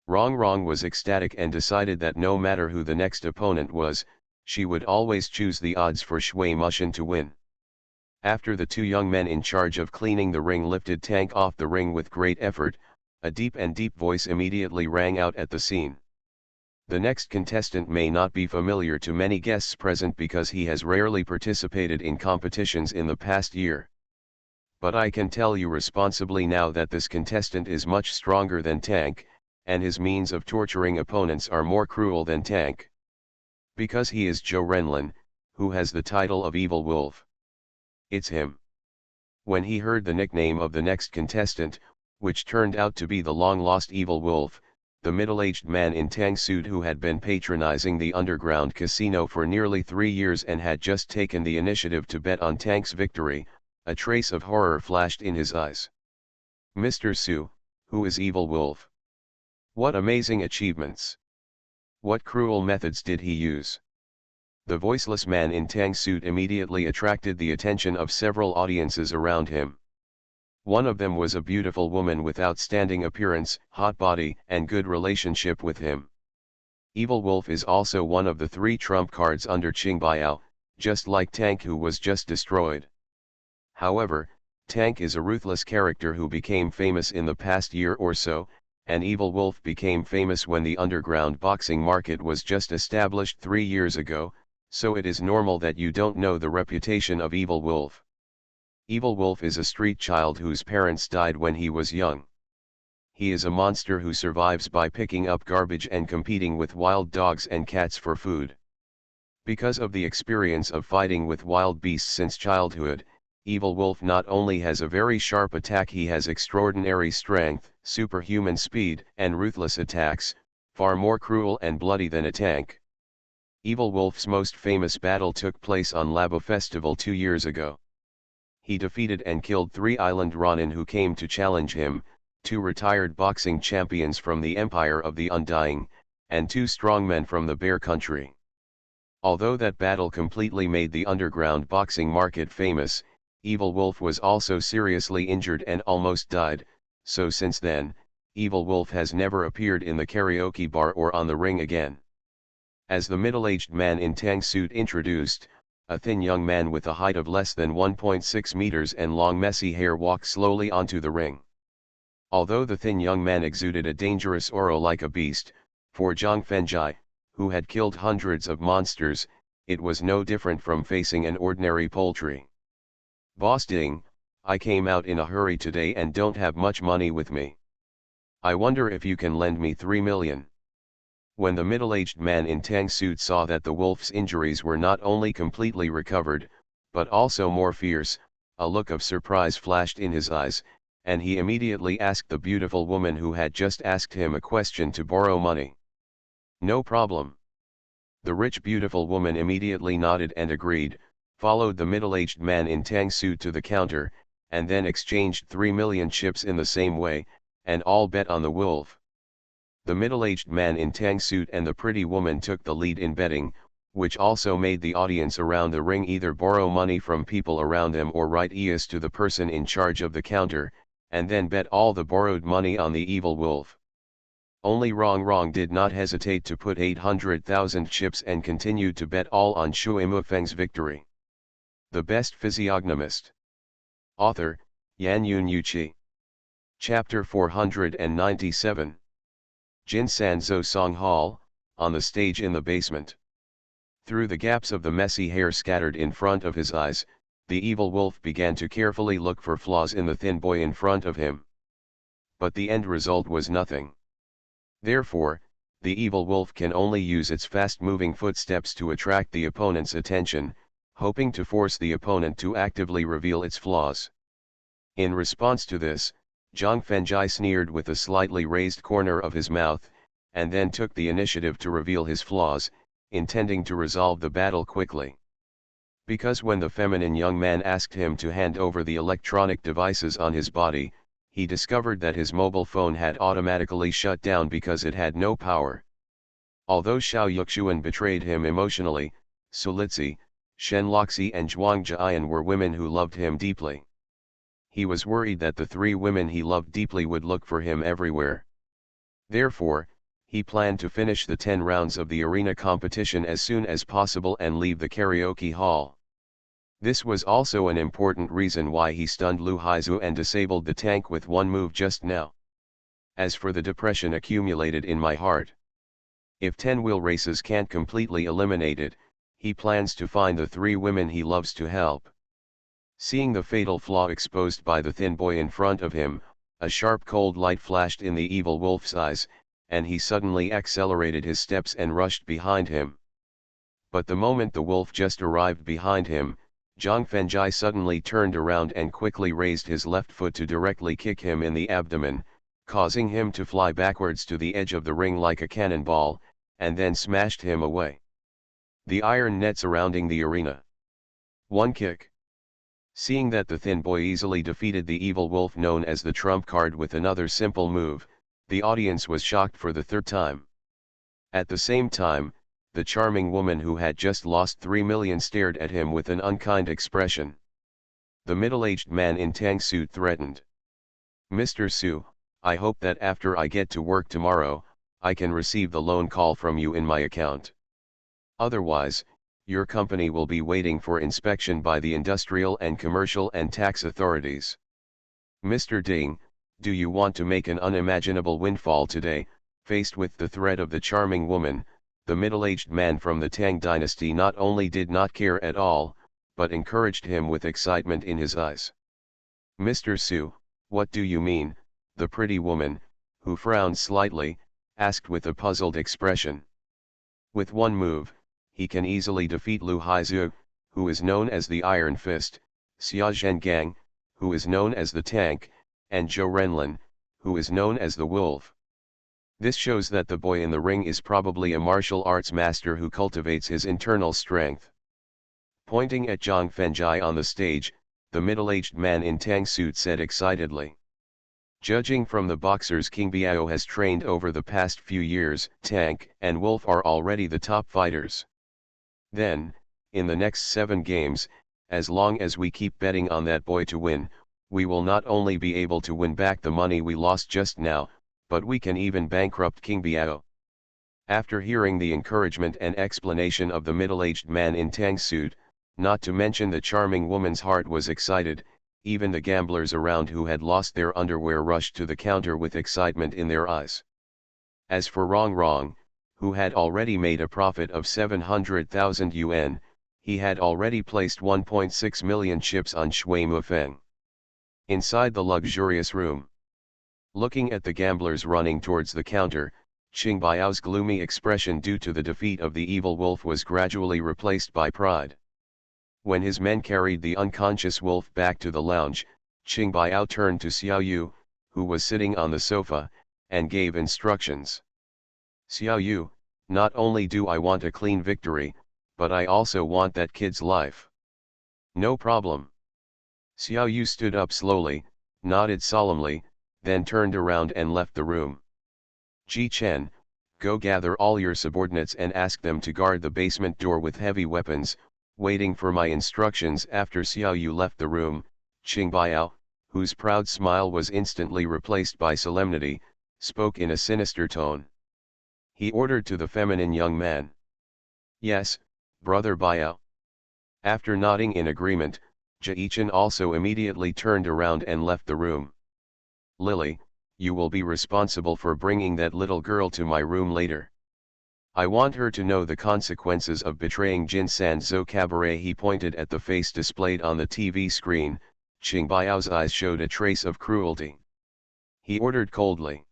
Rong was ecstatic and decided that no matter who the next opponent was, she would always choose the odds for Shui Mushin to win. After the two young men in charge of cleaning the ring lifted Tank off the ring with great effort, a deep voice immediately rang out at the scene. The next contestant may not be familiar to many guests present because he has rarely participated in competitions in the past year. But I can tell you responsibly now that this contestant is much stronger than Tank, and his means of torturing opponents are more cruel than Tank. Because he is Zhou Renlin, who has the title of Evil Wolf. It's him. When he heard the nickname of the next contestant, which turned out to be the long-lost Evil Wolf, the middle-aged man in tang suit who had been patronizing the underground casino for nearly 3 years and had just taken the initiative to bet on Tank's victory, a trace of horror flashed in his eyes. "Mr. Su, who is Evil Wolf? What amazing achievements! What cruel methods did he use?" The voiceless man in tang suit immediately attracted the attention of several audiences around him. One of them was a beautiful woman with outstanding appearance, hot body, and good relationship with him. Evil Wolf is also one of the 3 trump cards under Qing Biao, just like Tank who was just destroyed. However, Tank is a ruthless character who became famous in the past year or so, and Evil Wolf became famous when the underground boxing market was just established 3 years ago, so it is normal that you don't know the reputation of Evil Wolf. Evil Wolf is a street child whose parents died when he was young. He is a monster who survives by picking up garbage and competing with wild dogs and cats for food. Because of the experience of fighting with wild beasts since childhood, Evil Wolf not only has a very sharp attack, he has extraordinary strength, superhuman speed, and ruthless attacks, far more cruel and bloody than a tank. Evil Wolf's most famous battle took place on Labo Festival 2 years ago. He defeated and killed 3 island Ronin who came to challenge him, 2 retired boxing champions from the Empire of the Undying, and 2 strongmen from the Bear Country. Although that battle completely made the underground boxing market famous, Evil Wolf was also seriously injured and almost died, so since then, Evil Wolf has never appeared in the karaoke bar or on the ring again. As the middle-aged man in tang suit introduced, a thin young man with a height of less than 1.6 meters and long messy hair walked slowly onto the ring. Although the thin young man exuded a dangerous aura like a beast, for Zhang Fengjai, who had killed hundreds of monsters, it was no different from facing an ordinary poultry. "Boss Ding, I came out in a hurry today and don't have much money with me. I wonder if you can lend me 3 million. When the middle-aged man in tang suit saw that the wolf's injuries were not only completely recovered, but also more fierce, a look of surprise flashed in his eyes, and he immediately asked the beautiful woman who had just asked him a question to borrow money. "No problem." The rich beautiful woman immediately nodded and agreed, followed the middle-aged man in tang suit to the counter, and then exchanged 3 million chips in the same way, and all bet on the wolf. The middle-aged man in tang suit and the pretty woman took the lead in betting, which also made the audience around the ring either borrow money from people around them or write ES to the person in charge of the counter, and then bet all the borrowed money on the evil wolf. Only Rong did not hesitate to put 800,000 chips and continued to bet all on Shui Mufeng's victory. The Best Physiognomist. Author, Yan Yun Yuqi. Chapter 497. Jin Sanzhou Song Hall, on the stage in the basement. Through the gaps of the messy hair scattered in front of his eyes, the evil wolf began to carefully look for flaws in the thin boy in front of him. But the end result was nothing. Therefore, the evil wolf can only use its fast-moving footsteps to attract the opponent's attention, hoping to force the opponent to actively reveal its flaws. In response to this, Zhang Fengjai sneered with a slightly raised corner of his mouth, and then took the initiative to reveal his flaws, intending to resolve the battle quickly. Because when the feminine young man asked him to hand over the electronic devices on his body, he discovered that his mobile phone had automatically shut down because it had no power. Although Xiao Yuxuan betrayed him emotionally, Sulitzi, Shen Loxi and Zhuang Jian were women who loved him deeply. He was worried that the 3 women he loved deeply would look for him everywhere. Therefore, he planned to finish the 10 rounds of the arena competition as soon as possible and leave the karaoke hall. This was also an important reason why he stunned Lu Haizu and disabled the tank with one move just now. As for the depression accumulated in my heart, if 10 wheel races can't completely eliminate it, he plans to find the 3 women he loves to help. Seeing the fatal flaw exposed by the thin boy in front of him, a sharp cold light flashed in the evil wolf's eyes, and he suddenly accelerated his steps and rushed behind him. But the moment the wolf just arrived behind him, Zhang Fengjai suddenly turned around and quickly raised his left foot to directly kick him in the abdomen, causing him to fly backwards to the edge of the ring like a cannonball, and then smashed him away. The iron net surrounding the arena. One kick. Seeing that the thin boy easily defeated the evil wolf known as the trump card with another simple move, the audience was shocked for the 3rd time. At the same time, the charming woman who had just lost 3 million stared at him with an unkind expression. The middle-aged man in tang suit threatened. "Mr. Su, I hope that after I get to work tomorrow, I can receive the loan call from you in my account. Otherwise, your company will be waiting for inspection by the industrial and commercial and tax authorities. Mr. Ding, do you want to make an unimaginable windfall today?" Faced with the threat of the charming woman, the middle-aged man from the Tang dynasty not only did not care at all, but encouraged him with excitement in his eyes. "Mr. Su, what do you mean?" the pretty woman, who frowned slightly, asked with a puzzled expression. "With one move, he can easily defeat Lu Haizu, who is known as the Iron Fist," Xia Zhengang, who is known as the Tank, and Zhou Renlin, who is known as the Wolf. This shows that the boy in the ring is probably a martial arts master who cultivates his internal strength. Pointing at Zhang Fengjai on the stage, the middle-aged man in tang suit said excitedly. Judging from the boxers King Biao has trained over the past few years, Tank and Wolf are already the top fighters. Then, in the next 7 games, as long as we keep betting on that boy to win, we will not only be able to win back the money we lost just now, but we can even bankrupt King Biao. After hearing the encouragement and explanation of the middle-aged man in tang suit, not to mention the charming woman's heart was excited, even the gamblers around who had lost their underwear rushed to the counter with excitement in their eyes. As for Rong, who had already made a profit of 700,000 yuan, he had already placed 1.6 million chips on Shui Mufeng. Inside the luxurious room, looking at the gamblers running towards the counter, Qing Biao's gloomy expression due to the defeat of the evil wolf was gradually replaced by pride. When his men carried the unconscious wolf back to the lounge, Qing Biao turned to Xiao Yu, who was sitting on the sofa, and gave instructions. Xiao Yu, not only do I want a clean victory, but I also want that kid's life. No problem. Xiao Yu stood up slowly, nodded solemnly, then turned around and left the room. Ji Chen, go gather all your subordinates and ask them to guard the basement door with heavy weapons. Waiting for my instructions after Xiao Yu left the room, Qing Biao, whose proud smile was instantly replaced by solemnity, spoke in a sinister tone. He ordered to the feminine young man. Yes, brother Biao. After nodding in agreement, Jichen also immediately turned around and left the room. Lily, you will be responsible for bringing that little girl to my room later. I want her to know the consequences of betraying Jin Sanzhou Cabaret. He pointed at the face displayed on the TV screen. Qing Biao's eyes showed a trace of cruelty. He ordered coldly.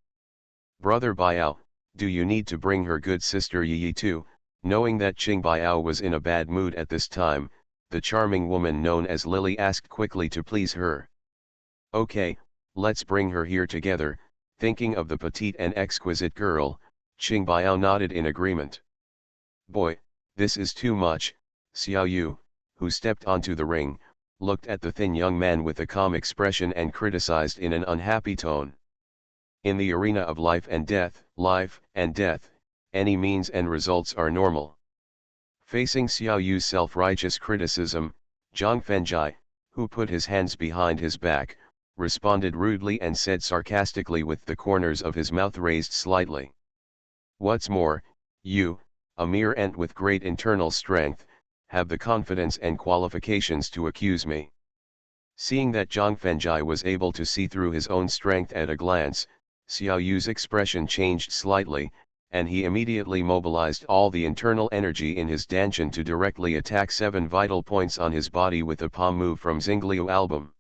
Brother Biao, do you need to bring her good sister Yi too? Knowing that Qing Biao was in a bad mood at this time, the charming woman known as Lily asked quickly to please her. Okay, let's bring her here together. Thinking of the petite and exquisite girl, Qing Biao nodded in agreement. Boy, this is too much. Xiao Yu, who stepped onto the ring, looked at the thin young man with a calm expression and criticized in an unhappy tone. In the arena of life and death, any means and results are normal. Facing Xiao Yu's self-righteous criticism, Zhang Fengjai, who put his hands behind his back, responded rudely and said sarcastically with the corners of his mouth raised slightly. What's more, you, a mere ant with great internal strength, have the confidence and qualifications to accuse me. Seeing that Zhang Fengjai was able to see through his own strength at a glance, Xiao Yu's expression changed slightly, and he immediately mobilized all the internal energy in his dantian to directly attack 7 vital points on his body with a palm move from Xingliu album.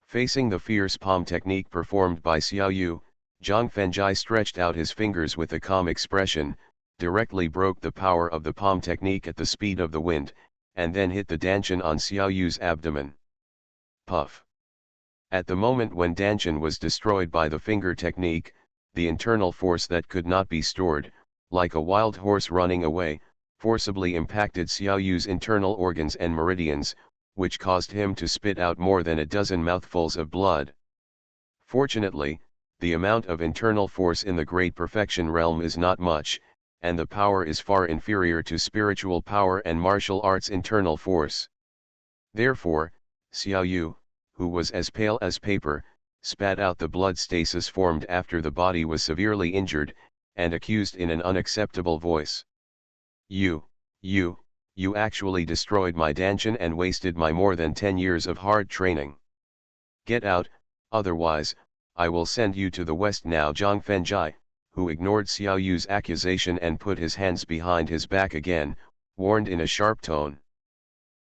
Facing the fierce palm technique performed by Xiao Yu, Zhang Fengjai stretched out his fingers with a calm expression, directly broke the power of the palm technique at the speed of the wind, and then hit the dantian on Xiao Yu's abdomen. Puff. At the moment when dantian was destroyed by the finger technique, the internal force that could not be stored, like a wild horse running away, forcibly impacted Xiao Yu's internal organs and meridians, which caused him to spit out more than a dozen mouthfuls of blood. Fortunately, the amount of internal force in the Great Perfection realm is not much, and the power is far inferior to spiritual power and martial arts internal force. Therefore, Xiao Yu, who was as pale as paper, spat out the blood stasis formed after the body was severely injured, and accused in an unacceptable voice. You actually destroyed my dantian and wasted my more than 10 years of hard training. Get out, otherwise, I will send you to the west now. Zhang Fengjai, who ignored Xiao Yu's accusation and put his hands behind his back again, warned in a sharp tone.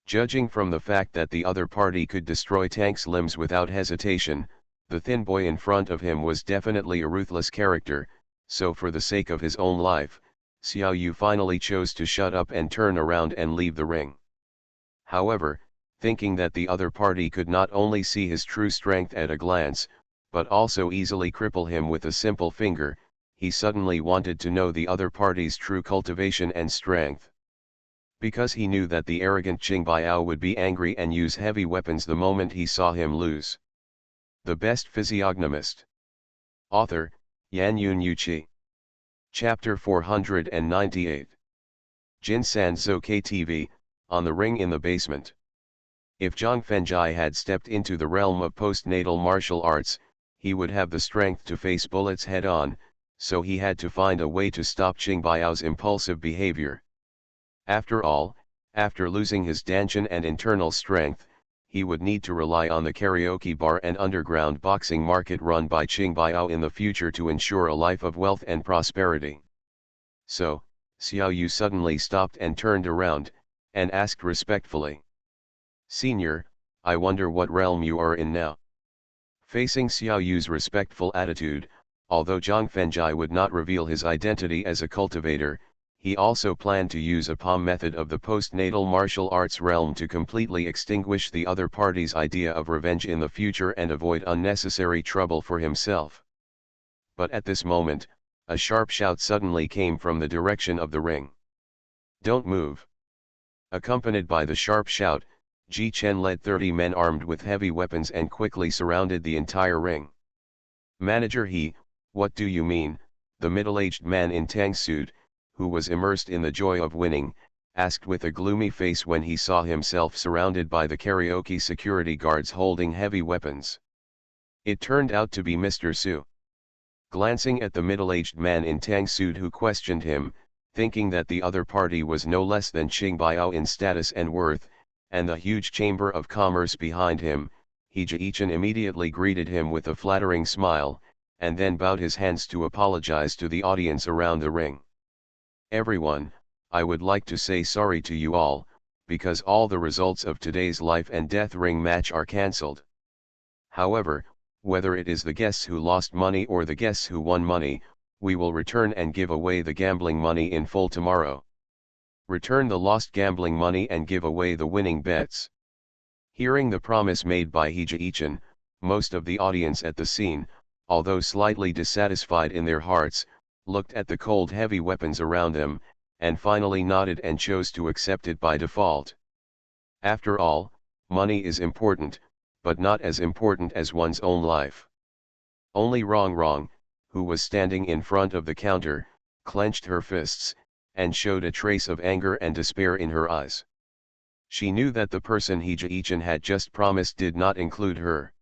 Judging from the fact that the other party could destroy Tank's limbs without hesitation, the thin boy in front of him was definitely a ruthless character, so for the sake of his own life, Xiao Yu finally chose to shut up and turn around and leave the ring. However, thinking that the other party could not only see his true strength at a glance, but also easily cripple him with a simple finger. He suddenly wanted to know the other party's true cultivation and strength. Because he knew that the arrogant Qing Biao would be angry and use heavy weapons the moment he saw him lose. The Best Physiognomist. Author, Yan Yun Yuqi. Chapter 498. Jin San Zhou KTV, on the ring in the basement. If Zhang Fengjai had stepped into the realm of postnatal martial arts, he would have the strength to face bullets head-on, so he had to find a way to stop Qing Biao's impulsive behavior. After all, after losing his dantian and internal strength, he would need to rely on the karaoke bar and underground boxing market run by Qing Biao in the future to ensure a life of wealth and prosperity. So, Xiao Yu suddenly stopped and turned around, and asked respectfully, "Senior, I wonder what realm you are in now?" Facing Xiao Yu's respectful attitude, although Zhang Fengjai would not reveal his identity as a cultivator, he also planned to use a POM method of the postnatal martial arts realm to completely extinguish the other party's idea of revenge in the future and avoid unnecessary trouble for himself. But at this moment, a sharp shout suddenly came from the direction of the ring. "Don't move!" Accompanied by the sharp shout, Ji Chen led 30 men armed with heavy weapons and quickly surrounded the entire ring. "Manager He, what do you mean?" the middle-aged man in tang suit, who was immersed in the joy of winning, asked with a gloomy face when he saw himself surrounded by the karaoke security guards holding heavy weapons. It turned out to be Mr. Su. Glancing at the middle-aged man in tang suit who questioned him, thinking that the other party was no less than Qing Biao in status and worth, and the huge chamber of commerce behind him, He Jichen immediately greeted him with a flattering smile, and then bowed his hands to apologize to the audience around the ring. "Everyone, I would like to say sorry to you all, because all the results of today's life and death ring match are cancelled. However, whether it is the guests who lost money or the guests who won money, we will return and give away the gambling money in full tomorrow. Return the lost gambling money and give away the winning bets." Hearing the promise made by He Jichen, most of the audience at the scene, although slightly dissatisfied in their hearts, looked at the cold heavy weapons around them, and finally nodded and chose to accept it by default. After all, money is important, but not as important as one's own life. Only Rong, who was standing in front of the counter, clenched her fists, and showed a trace of anger and despair in her eyes. She knew that the person He Jichen had just promised did not include her.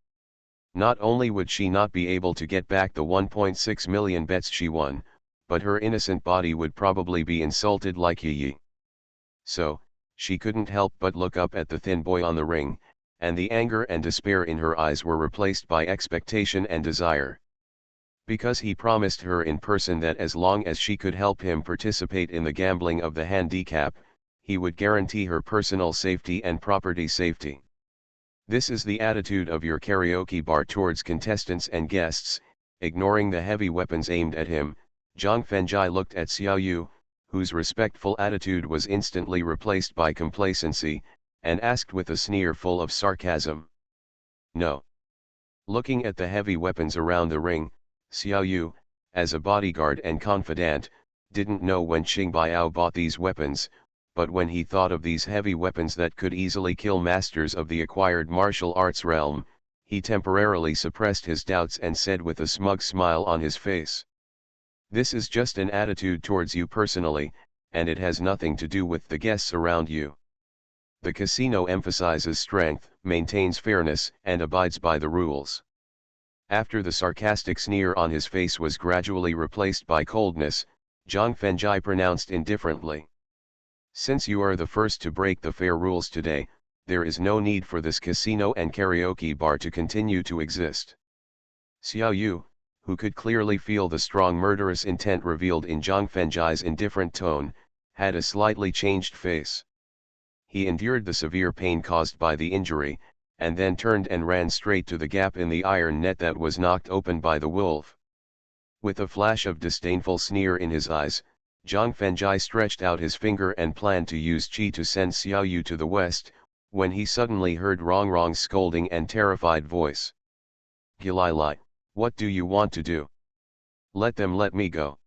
Not only would she not be able to get back the 1.6 million bets she won, but her innocent body would probably be insulted like Yi. So, she couldn't help but look up at the thin boy on the ring, and the anger and despair in her eyes were replaced by expectation and desire. Because he promised her in person that as long as she could help him participate in the gambling of the handicap, he would guarantee her personal safety and property safety. This is the attitude of your karaoke bar towards contestants and guests. Ignoring the heavy weapons aimed at him, Zhang Fengjai looked at Xiao Yu, whose respectful attitude was instantly replaced by complacency, and asked with a sneer full of sarcasm, "No." Looking at the heavy weapons around the ring, Xiao Yu, as a bodyguard and confidant, didn't know when Qing Biao bought these weapons, but when he thought of these heavy weapons that could easily kill masters of the acquired martial arts realm, he temporarily suppressed his doubts and said with a smug smile on his face, "This is just an attitude towards you personally, and it has nothing to do with the guests around you. The casino emphasizes strength, maintains fairness, and abides by the rules." After the sarcastic sneer on his face was gradually replaced by coldness, Zhang Fengjai pronounced indifferently, "Since you are the first to break the fair rules today, there is no need for this casino and karaoke bar to continue to exist." Xiao Yu, who could clearly feel the strong murderous intent revealed in Zhang Fengjai's indifferent tone, had a slightly changed face. He endured the severe pain caused by the injury, and then turned and ran straight to the gap in the iron net that was knocked open by the wolf. With a flash of disdainful sneer in his eyes, Zhang Fengjai stretched out his finger and planned to use qi to send Xiao Yu to the west, when he suddenly heard Rong Rong's scolding and terrified voice. "Gilai, what do you want to do? Let me go."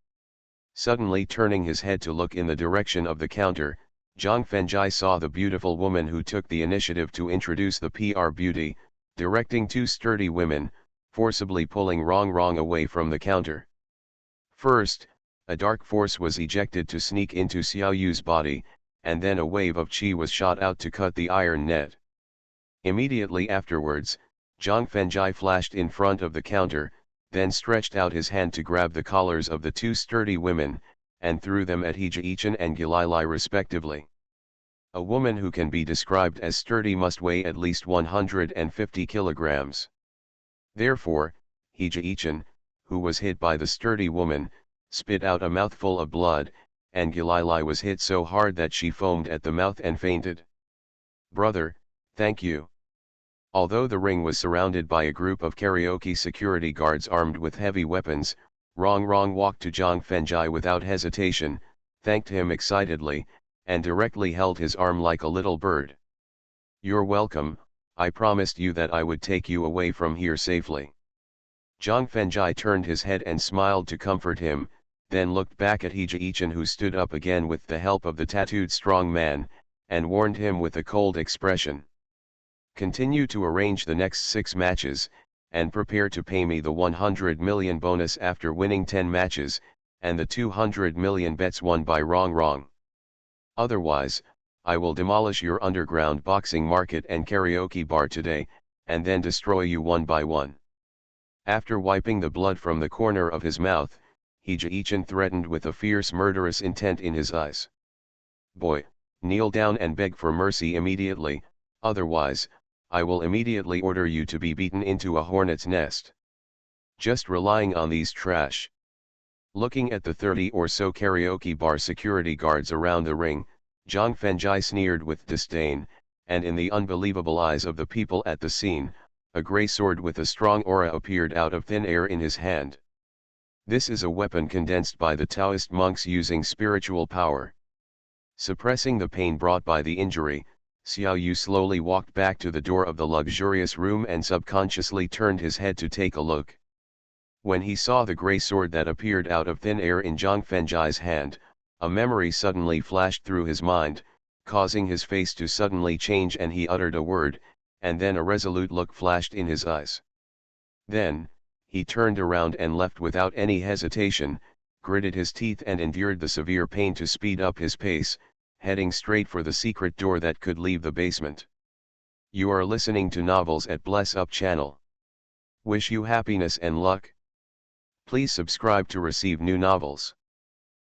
Suddenly turning his head to look in the direction of the counter, Zhang Fengjai saw the beautiful woman who took the initiative to introduce the PR beauty, directing two sturdy women, forcibly pulling Rong Rong away from the counter. First, a dark force was ejected to sneak into Xiao Yu's body, and then a wave of qi was shot out to cut the iron net. Immediately afterwards, Zhang Fengjai flashed in front of the counter, then stretched out his hand to grab the collars of the two sturdy women, and threw them at He Jichen and Gilai respectively. A woman who can be described as sturdy must weigh at least 150 kilograms. Therefore, He Jichen, who was hit by the sturdy woman, spit out a mouthful of blood, and Gilai was hit so hard that she foamed at the mouth and fainted. "Brother, thank you." Although the ring was surrounded by a group of karaoke security guards armed with heavy weapons, Rong Rong walked to Zhang Fengjai without hesitation, thanked him excitedly, and directly held his arm like a little bird. "You're welcome, I promised you that I would take you away from here safely." Zhang Fengjai turned his head and smiled to comfort him, then looked back at He Jichen, who stood up again with the help of the tattooed strong man, and warned him with a cold expression. "Continue to arrange the next 6 matches, and prepare to pay me the 100 million bonus after winning 10 matches, and the 200 million bets won by Rong Rong. Otherwise, I will demolish your underground boxing market and karaoke bar today, and then destroy you one by one." After wiping the blood from the corner of his mouth, He Jichen threatened with a fierce murderous intent in his eyes. "Boy, kneel down and beg for mercy immediately, otherwise, I will immediately order you to be beaten into a hornet's nest. Just relying on these trash." Looking at the 30 or so karaoke bar security guards around the ring, Zhang Fengjai sneered with disdain, and in the unbelievable eyes of the people at the scene, a grey sword with a strong aura appeared out of thin air in his hand. This is a weapon condensed by the Taoist monks using spiritual power. Suppressing the pain brought by the injury, Xiao Yu slowly walked back to the door of the luxurious room and subconsciously turned his head to take a look. When he saw the grey sword that appeared out of thin air in Zhang Fengjai's hand, a memory suddenly flashed through his mind, causing his face to suddenly change, and he uttered a word, and then a resolute look flashed in his eyes. Then, he turned around and left without any hesitation, gritted his teeth and endured the severe pain to speed up his pace, heading straight for the secret door that could leave the basement. You are listening to Novels at Bless Up channel. Wish you happiness and luck. Please subscribe to receive new novels.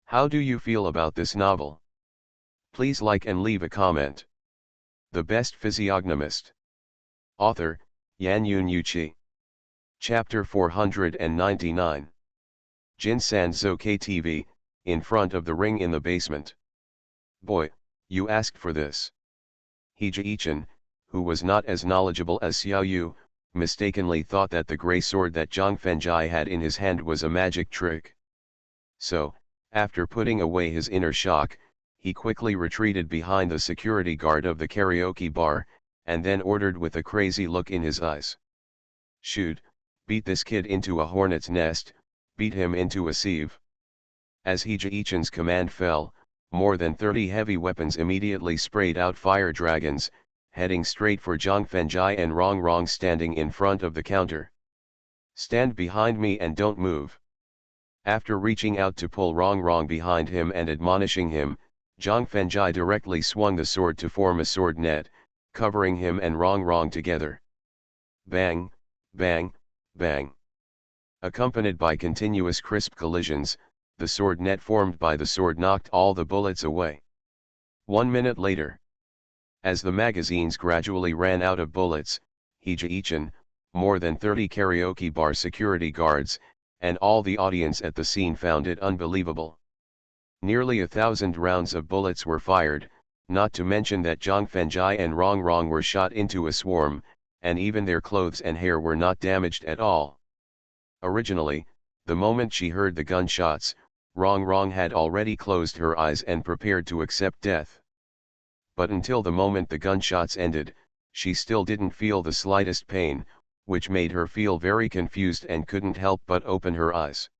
How do you feel about this novel? Please like and leave a comment. The Best Physiognomist. Author, Yanyun Yuqi. Chapter 499. Jinsan Zhou KTV, in front of the ring in the basement. Boy, you asked for this. He Jichen, who was not as knowledgeable as Xiao Yu, mistakenly thought that the grey sword that Zhang Fengjai had in his hand was a magic trick. So, after putting away his inner shock, he quickly retreated behind the security guard of the karaoke bar, and then ordered with a crazy look in his eyes. "Shoot, beat this kid into a hornet's nest, beat him into a sieve." As He Jichen's command fell, more than 30 heavy weapons immediately sprayed out fire dragons, heading straight for Zhang Fengjai and Rong Rong standing in front of the counter. "Stand behind me and don't move." After reaching out to pull Rong Rong behind him and admonishing him, Zhang Fengjai directly swung the sword to form a sword net, covering him and Rong Rong together. Bang, bang, bang. Accompanied by continuous crisp collisions, the sword net formed by the sword knocked all the bullets away. 1 minute later, as the magazines gradually ran out of bullets, He Jichen, more than 30 karaoke bar security guards, and all the audience at the scene found it unbelievable. Nearly 1,000 rounds of bullets were fired, not to mention that Zhang Fengjai and Rong Rong were shot into a swarm, and even their clothes and hair were not damaged at all. Originally, the moment she heard the gunshots, Rong Rong had already closed her eyes and prepared to accept death. but until the moment the gunshots ended, she still didn't feel the slightest pain, which made her feel very confused and couldn't help but open her eyes.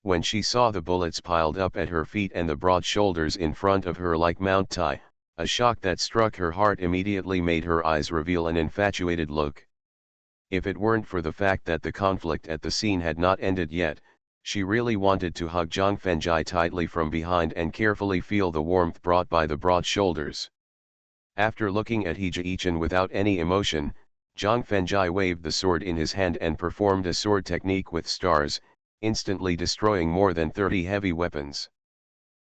When she saw the bullets piled up at her feet and the broad shoulders in front of her like Mount Tai, a shock that struck her heart immediately made her eyes reveal an infatuated look. If it weren't for the fact that the conflict at the scene had not ended yet, she really wanted to hug Zhang Fengjai tightly from behind and carefully feel the warmth brought by the broad shoulders. After looking at He Jichen without any emotion, Zhang Fengjai waved the sword in his hand and performed a sword technique with stars, instantly destroying more than 30 heavy weapons.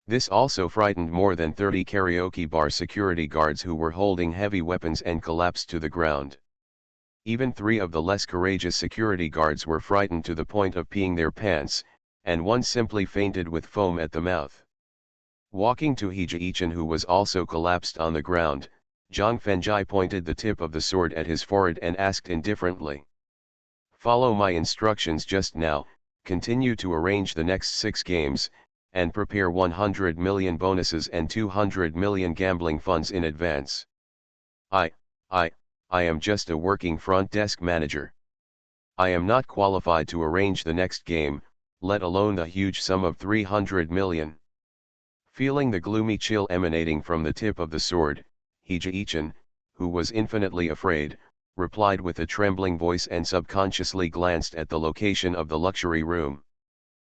This also frightened more than 30 karaoke bar security guards who were holding heavy weapons and collapsed to the ground. Even 3 of the less courageous security guards were frightened to the point of peeing their pants, and one simply fainted with foam at the mouth. Walking to He Jichen, who was also collapsed on the ground, Zhang Fengjai pointed the tip of the sword at his forehead and asked indifferently, "Follow my instructions just now, continue to arrange the next 6 games, and prepare 100 million bonuses and 200 million gambling funds in advance. I am just a working front desk manager. I am not qualified to arrange the next game, let alone the huge sum of 300 million. Feeling the gloomy chill emanating from the tip of the sword, He Jichen, who was infinitely afraid, replied with a trembling voice and subconsciously glanced at the location of the luxury room.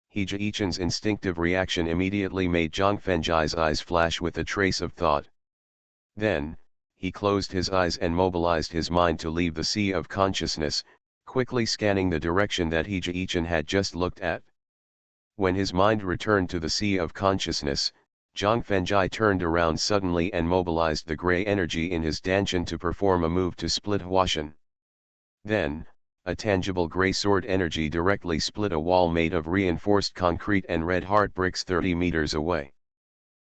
He Jichen's instinctive reaction immediately made Zhang Fengjai's eyes flash with a trace of thought. Then, he closed his eyes and mobilized his mind to leave the sea of consciousness, quickly scanning the direction that He Jichen had just looked at. When his mind returned to the sea of consciousness, Zhang Fengjai turned around suddenly and mobilized the gray energy in his dantian to perform a move to split Huashan. Then, a tangible gray sword energy directly split a wall made of reinforced concrete and red heart bricks 30 meters away.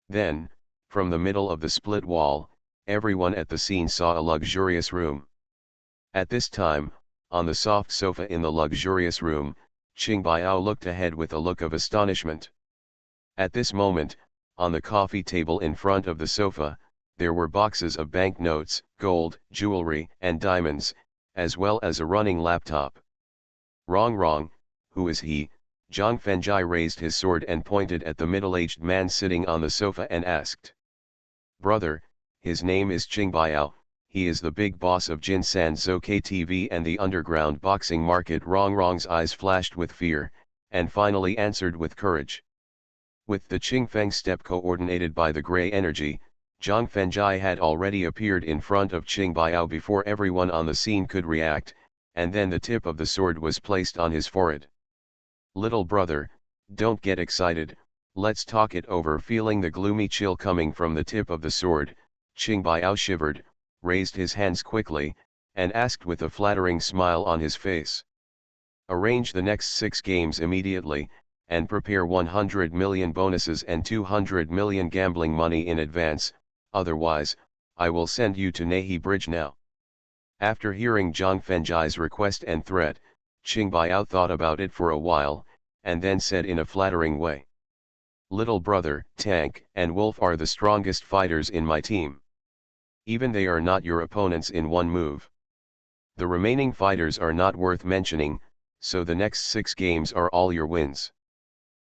Then, from the middle of the split wall, everyone at the scene saw a luxurious room. At this time, on the soft sofa in the luxurious room, Qing Biao looked ahead with a look of astonishment. At this moment, on the coffee table in front of the sofa, there were boxes of banknotes, gold, jewelry, and diamonds, as well as a running laptop. Wrong, who is he? Zhang Fengjai raised his sword and pointed at the middle-aged man sitting on the sofa and asked. Brother, his name is Qing Biao, he is the big boss of Jinsan Zhou KTV and the underground boxing market. Wrong's eyes flashed with fear, and finally answered with courage. With the Qingfeng step coordinated by the gray energy, Zhang Fengjai had already appeared in front of Qing Biao before everyone on the scene could react, and then the tip of the sword was placed on his forehead. Little brother, don't get excited, let's talk it over. Feeling the gloomy chill coming from the tip of the sword, Qing Biao shivered, raised his hands quickly, and asked with a flattering smile on his face. Arrange the next 6 games immediately, and prepare 100 million bonuses and 200 million gambling money in advance, otherwise, I will send you to Nahi Bridge now. After hearing Zhang Fengjai's request and threat, Qing Biao thought about it for a while, and then said in a flattering way. Little brother, Tank and Wolf are the strongest fighters in my team. Even they are not your opponents in one move. The remaining fighters are not worth mentioning, so the next 6 games are all your wins.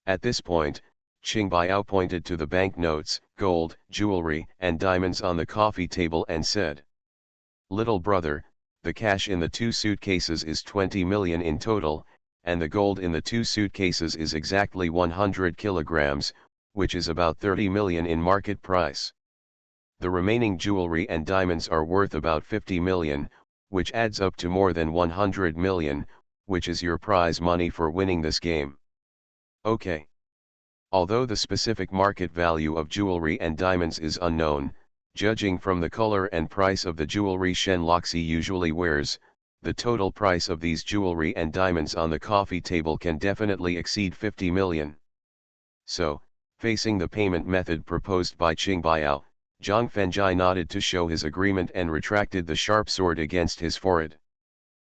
At this point, Qing Biao pointed to the banknotes, gold, jewelry, and diamonds on the coffee table and said. Little brother, the cash in the 2 suitcases is 20 million in total, and the gold in the 2 suitcases is exactly 100 kilograms, which is about 30 million in market price. The remaining jewelry and diamonds are worth about 50 million, which adds up to more than 100 million, which is your prize money for winning this game. Okay. Although the specific market value of jewelry and diamonds is unknown, judging from the color and price of the jewelry Shen Loxi usually wears, the total price of these jewelry and diamonds on the coffee table can definitely exceed 50 million. So, facing the payment method proposed by Qing Biao, Zhang Fengjai nodded to show his agreement and retracted the sharp sword against his forehead.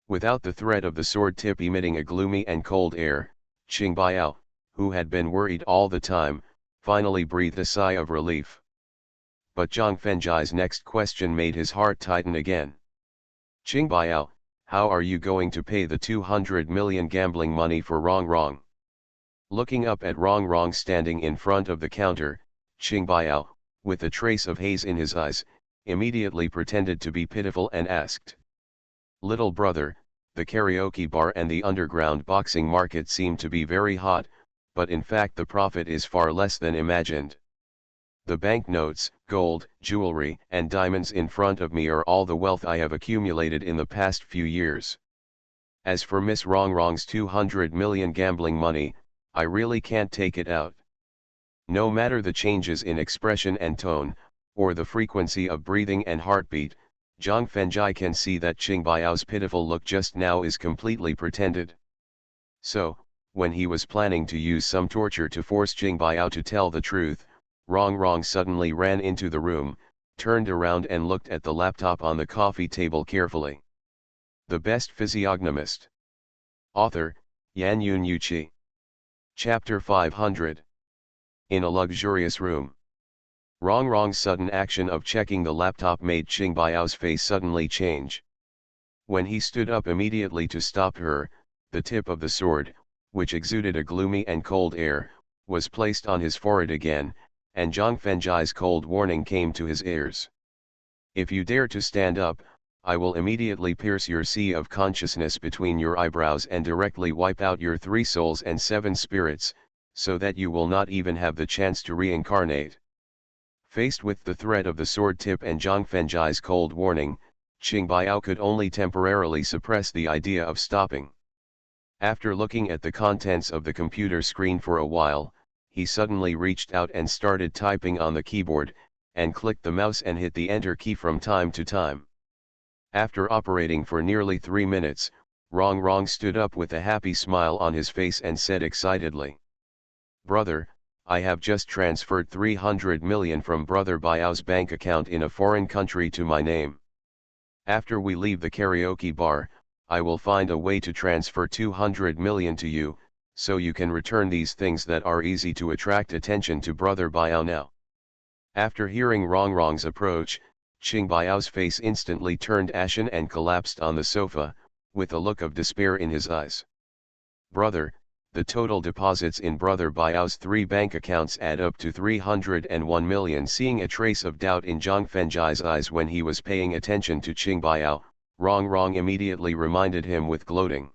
Without the threat of the sword tip emitting a gloomy and cold air, Qing Biao, who had been worried all the time, finally breathed a sigh of relief. But Zhang Fenjai's next question made his heart tighten again. Qing Biao, how are you going to pay the 200 million gambling money for Rong Rong? Looking up at Rong Rong standing in front of the counter, Qing Biao, with a trace of haze in his eyes, immediately pretended to be pitiful and asked. Little brother, the karaoke bar and the underground boxing market seem to be very hot, but in fact the profit is far less than imagined. The banknotes, gold, jewelry, and diamonds in front of me are all the wealth I have accumulated in the past few years. As for Miss Rong Rong's 200 million gambling money, I really can't take it out. No matter the changes in expression and tone, or the frequency of breathing and heartbeat, Zhang Fenjai can see that Qing Biao's pitiful look just now is completely pretended. So, when he was planning to use some torture to force Qing Biao to tell the truth, Rong Rong suddenly ran into the room, turned around and looked at the laptop on the coffee table carefully. The Best Physiognomist. Author, Yan Yun Yuqi. Chapter 500. In a luxurious room. Rong Rong's sudden action of checking the laptop made Qing Biao's face suddenly change. When he stood up immediately to stop her, the tip of the sword, which exuded a gloomy and cold air, was placed on his forehead again, and Zhang Fenjai's cold warning came to his ears. If you dare to stand up, I will immediately pierce your sea of consciousness between your eyebrows and directly wipe out your 3 souls and 7 spirits, so that you will not even have the chance to reincarnate. Faced with the threat of the sword tip and Zhang Fenjai's cold warning, Qing Biao could only temporarily suppress the idea of stopping. After looking at the contents of the computer screen for a while, he suddenly reached out and started typing on the keyboard, and clicked the mouse and hit the enter key from time to time. After operating for nearly 3 minutes, Rong Rong stood up with a happy smile on his face and said excitedly, "Brother, I have just transferred 300 million from Brother Biao's bank account in a foreign country to my name. After we leave the karaoke bar, I will find a way to transfer 200 million to you, so you can return these things that are easy to attract attention to Brother Biao now." After hearing Rong Rong's approach, Qing Biao's face instantly turned ashen and collapsed on the sofa, with a look of despair in his eyes. "Brother, the total deposits in Brother Biao's 3 bank accounts add up to 301 million." Seeing a trace of doubt in Zhang Fenjai's eyes when he was paying attention to Qing Biao, Rong Rong immediately reminded him with gloating.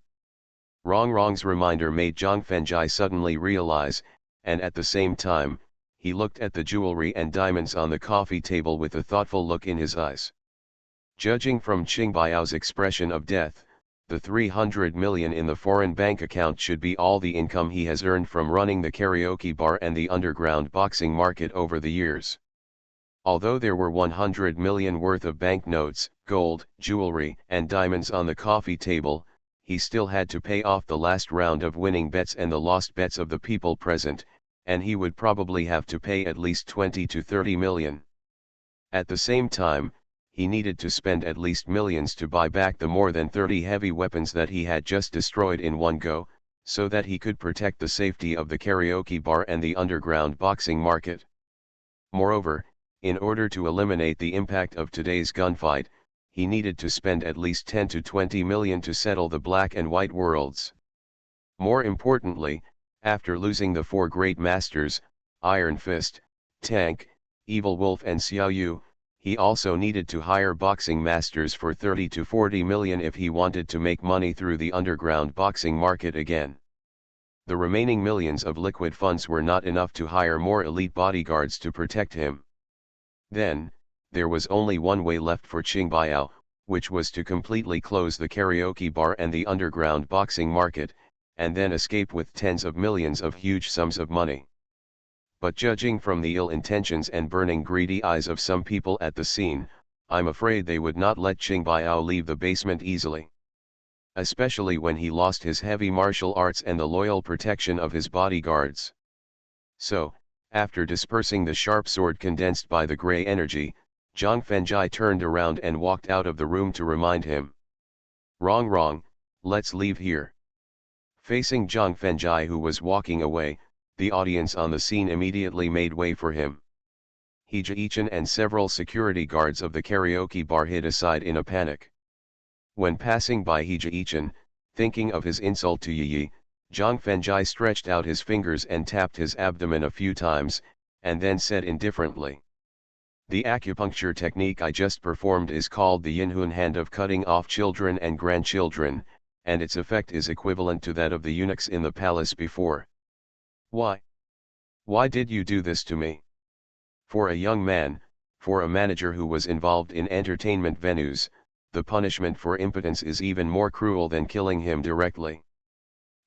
Rong Rong's reminder made Zhang Fenjai suddenly realize, and at the same time, he looked at the jewelry and diamonds on the coffee table with a thoughtful look in his eyes. Judging from Qing Biao's expression of death, the 300 million in the foreign bank account should be all the income he has earned from running the karaoke bar and the underground boxing market over the years. Although there were 100 million worth of banknotes, gold, jewelry, and diamonds on the coffee table, he still had to pay off the last round of winning bets and the lost bets of the people present, and he would probably have to pay at least 20 to 30 million. At the same time, he needed to spend at least millions to buy back the more than 30 heavy weapons that he had just destroyed in one go, so that he could protect the safety of the karaoke bar and the underground boxing market. Moreover, in order to eliminate the impact of today's gunfight, he needed to spend at least 10 to 20 million to settle the black and white worlds. More importantly, after losing the 4 great masters, Iron Fist, Tank, Evil Wolf and Xiao Yu, he also needed to hire boxing masters for 30 to 40 million if he wanted to make money through the underground boxing market again. The remaining millions of liquid funds were not enough to hire more elite bodyguards to protect him. Then, there was only one way left for Qing Biao, which was to completely close the karaoke bar and the underground boxing market, and then escape with tens of millions of huge sums of money. But judging from the ill intentions and burning greedy eyes of some people at the scene, I'm afraid they would not let Qing Biao leave the basement easily. Especially when he lost his heavy martial arts and the loyal protection of his bodyguards. So, after dispersing the sharp sword condensed by the grey energy, Zhang Fenjai turned around and walked out of the room to remind him. "Rong Rong, let's leave here." Facing Zhang Fenjai who was walking away, the audience on the scene immediately made way for him. He Jae-chan and several security guards of the karaoke bar hid aside in a panic. When passing by He Jae-chan, thinking of his insult to Yi, Zhang Fengjai stretched out his fingers and tapped his abdomen a few times, and then said indifferently, "The acupuncture technique I just performed is called the Yinhun hand of cutting off children and grandchildren, and its effect is equivalent to that of the eunuchs in the palace before." "Why? Why did you do this to me?" For a young man, for a manager who was involved in entertainment venues, the punishment for impotence is even more cruel than killing him directly.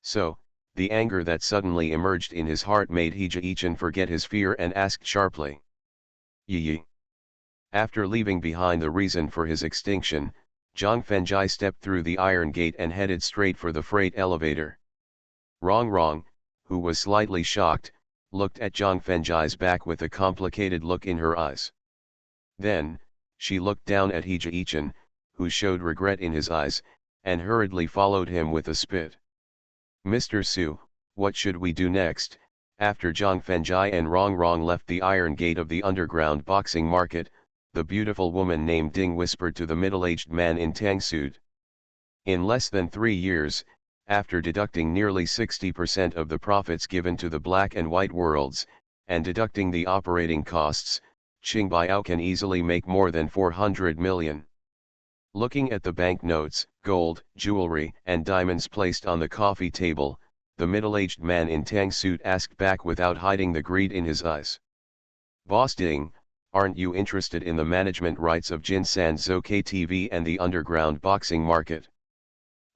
So, the anger that suddenly emerged in his heart made He Jae-chan forget his fear and asked sharply, "Yi." After leaving behind the reason for his extinction, Zhang Fengjai stepped through the iron gate and headed straight for the freight elevator. Rong, who was slightly shocked, looked at Zhang Fengjai's back with a complicated look in her eyes. Then, she looked down at He Jae-chan, who showed regret in his eyes, and hurriedly followed him with a spit. "Mr. Su, what should we do next?" After Zhang Fengjai and Rong left the iron gate of the underground boxing market, the beautiful woman named Ding whispered to the middle-aged man in tang suit. In less than 3 years, after deducting nearly 60% of the profits given to the black and white worlds, and deducting the operating costs, Qingbao can easily make more than 400 million. Looking at the banknotes, gold, jewelry, and diamonds placed on the coffee table, the middle-aged man in tang suit asked back without hiding the greed in his eyes. "Boss Ding, aren't you interested in the management rights of Jinsan Zokai TV and the underground boxing market?"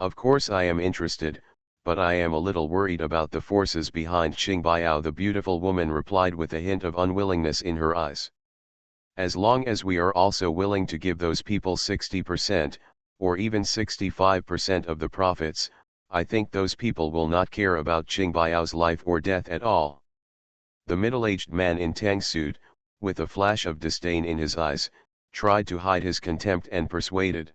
"Of course I am interested, but I am a little worried about the forces behind Qingbao," the beautiful woman replied with a hint of unwillingness in her eyes. "As long as we are also willing to give those people 60%, or even 65% of the profits, I think those people will not care about Qingbao's life or death at all." The middle-aged man in tang suit, with a flash of disdain in his eyes, tried to hide his contempt and persuaded.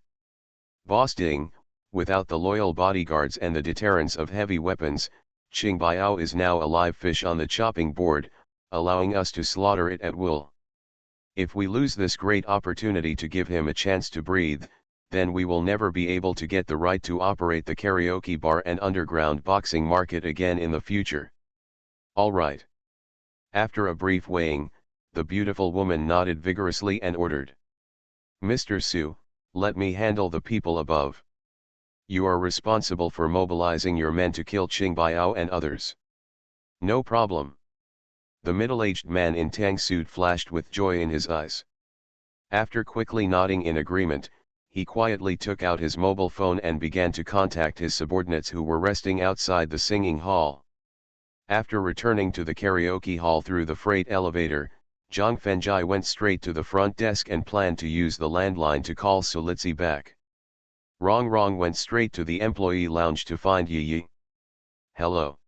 "Boss Ding, without the loyal bodyguards and the deterrence of heavy weapons, Qingbao is now a live fish on the chopping board, allowing us to slaughter it at will. If we lose this great opportunity to give him a chance to breathe, then we will never be able to get the right to operate the karaoke bar and underground boxing market again in the future." "All right." After a brief weighing, the beautiful woman nodded vigorously and ordered, "Mr. Su, let me handle the people above. You are responsible for mobilizing your men to kill Qingbao and others." "No problem." The middle-aged man in tang suit flashed with joy in his eyes. After quickly nodding in agreement, he quietly took out his mobile phone and began to contact his subordinates who were resting outside the singing hall. After returning to the karaoke hall through the freight elevator, Zhang Fengjai went straight to the front desk and planned to use the landline to call Solitsi back. Rong went straight to the employee lounge to find Yi. "Hello."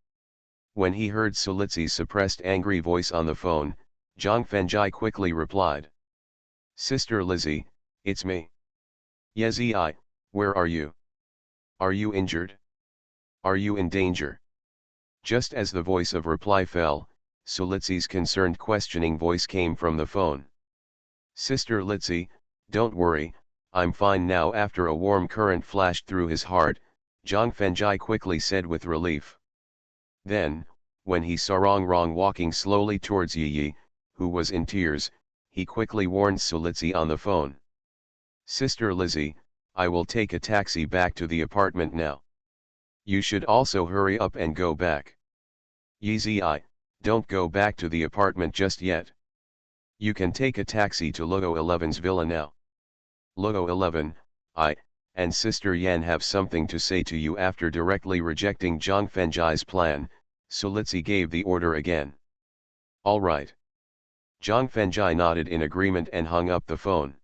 When he heard Solitsi's suppressed angry voice on the phone, Zhang Fengjai quickly replied, "Sister Lizzie, it's me." "Yezi, where are you? Are you injured? Are you in danger?" Just as the voice of reply fell, Solitsi's concerned questioning voice came from the phone. "Sister Litsi, don't worry, I'm fine now." After a warm current flashed through his heart, Zhang Fengjai quickly said with relief. Then, when he saw Rong walking slowly towards Yi, who was in tears, he quickly warned Solitsi on the phone. "Sister Lizzie, I will take a taxi back to the apartment now. You should also hurry up and go back. Yi, don't go back to the apartment just yet. You can take a taxi to Logo 11's villa now. Logo 11, and Sister Yan have something to say to you." After directly rejecting Zhang Fengjai's plan, Solitsi gave the order again. "All right." Zhang Fengjai nodded in agreement and hung up the phone.